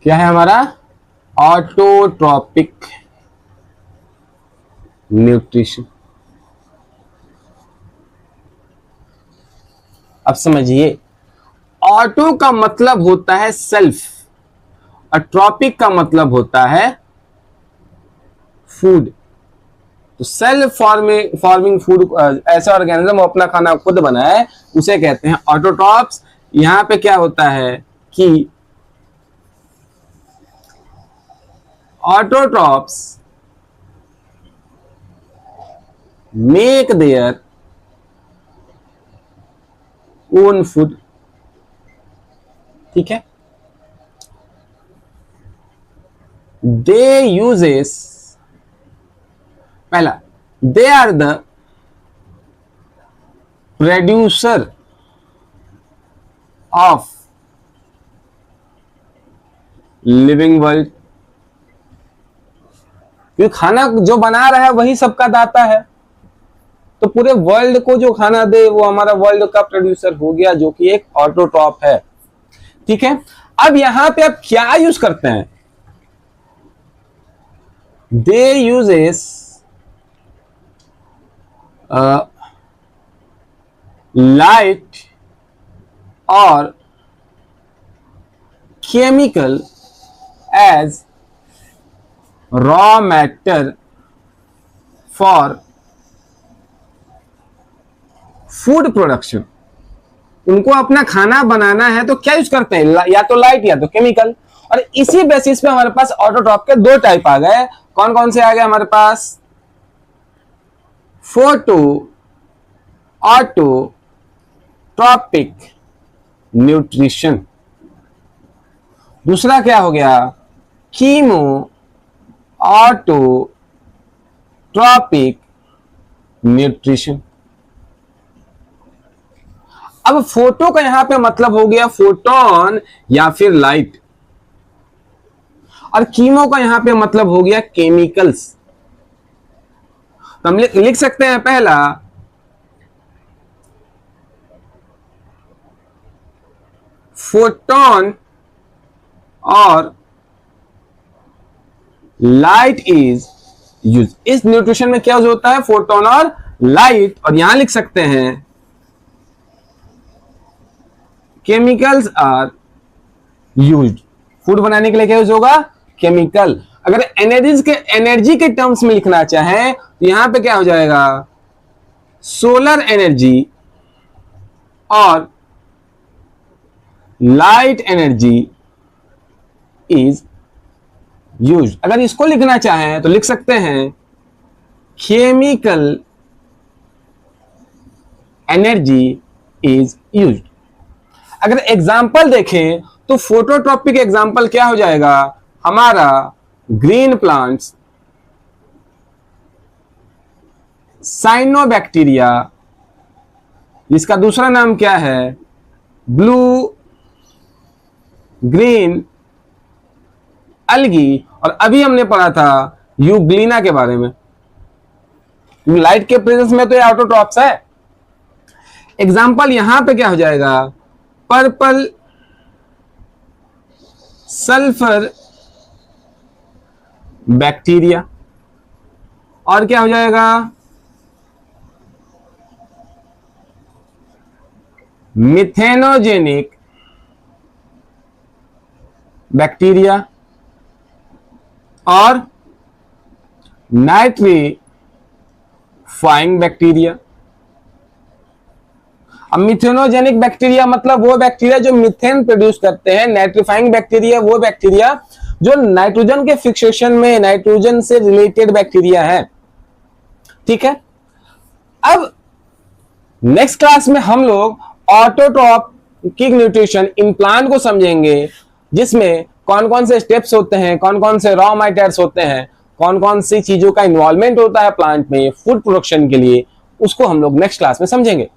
क्या है हमारा ऑटोट्रॉपिक न्यूट्रिशन? अब समझिए, ऑटो का मतलब होता है सेल्फ और ट्रॉपिक का मतलब होता है फूड। तो सेल्फ फॉर्मिंग फूड, ऐसा ऑर्गेनिज्म अपना खाना खुद बनाए, उसे कहते हैं ऑटोट्रॉप्स। यहां पे क्या होता है कि autotrophs make their own food. ठीक है, दे यूजेस, पहला, they are the producer of living world. क्योंकि खाना जो बना रहा है वही सबका दाता है, तो पूरे वर्ल्ड को जो खाना दे वो हमारा वर्ल्ड का प्रोड्यूसर हो गया, जो कि एक ऑटोट्रॉप है। ठीक है, अब यहां पे आप क्या यूज करते हैं? दे यूजेस लाइट और chemical as raw matter for food production. उनको अपना खाना बनाना है तो क्या यूज करते हैं? या तो लाइट या तो केमिकल। और इसी बेसिस पे हमारे पास ऑटोट्रॉप के दो टाइप आ गए। कौन कौन से आ गए हमारे पास? Photo autotrophic nutrition. दूसरा क्या हो गया? Chemo autotrophic nutrition. अब फोटो का यहां पे मतलब हो गया फोटोन या फिर लाइट, और कीमो का यहां पे मतलब हो गया केमिकल्स। तो हम लिख सकते हैं पहला, फोटोन और लाइट इज यूज। इस न्यूट्रिशन में क्या यूज होता है? फोटोन और लाइट। और यहां लिख सकते हैं केमिकल्स आर यूज्ड। फूड बनाने के लिए क्या यूज होगा? केमिकल। अगर एनर्जी के टर्म्स में लिखना चाहें तो यहां पे क्या हो जाएगा? सोलर एनर्जी और लाइट एनर्जी इज यूज्ड। अगर इसको लिखना चाहें तो लिख सकते हैं केमिकल एनर्जी इज यूज्ड। अगर एग्जाम्पल देखें तो फोटोट्रॉपिक एग्जाम्पल क्या हो जाएगा हमारा? ग्रीन प्लांट्स, साइनोबैक्टीरिया, जिसका दूसरा नाम क्या है? Blue green अलगी। और अभी हमने पढ़ा था यूग्लिना के बारे में। लाइट के प्रेजेंस में तो ये ऑटोट्रॉप्स है। एग्जाम्पल यहां पे क्या हो जाएगा? Purple sulphur bacteria. और क्या हो जाएगा? मिथेनोजेनिक बैक्टीरिया और नाइट्रीफाइंग बैक्टीरिया। अब मिथेनोजेनिक बैक्टीरिया मतलब वो बैक्टीरिया जो मिथेन प्रोड्यूस करते हैं। नाइट्रीफाइंग बैक्टीरिया वो बैक्टीरिया जो नाइट्रोजन के फिक्सेशन में नाइट्रोजन से रिलेटेड बैक्टीरिया है। ठीक है, अब नेक्स्ट क्लास में हम लोग ऑटोट्रॉपिक न्यूट्रिशन इन प्लांट को समझेंगे, जिसमें कौन कौन से स्टेप्स होते हैं, कौन कौन से रॉ मैटर्स होते हैं, कौन कौन सी चीजों का इन्वॉल्वमेंट होता है प्लांट में फूड प्रोडक्शन के लिए, उसको हम लोग नेक्स्ट क्लास में समझेंगे।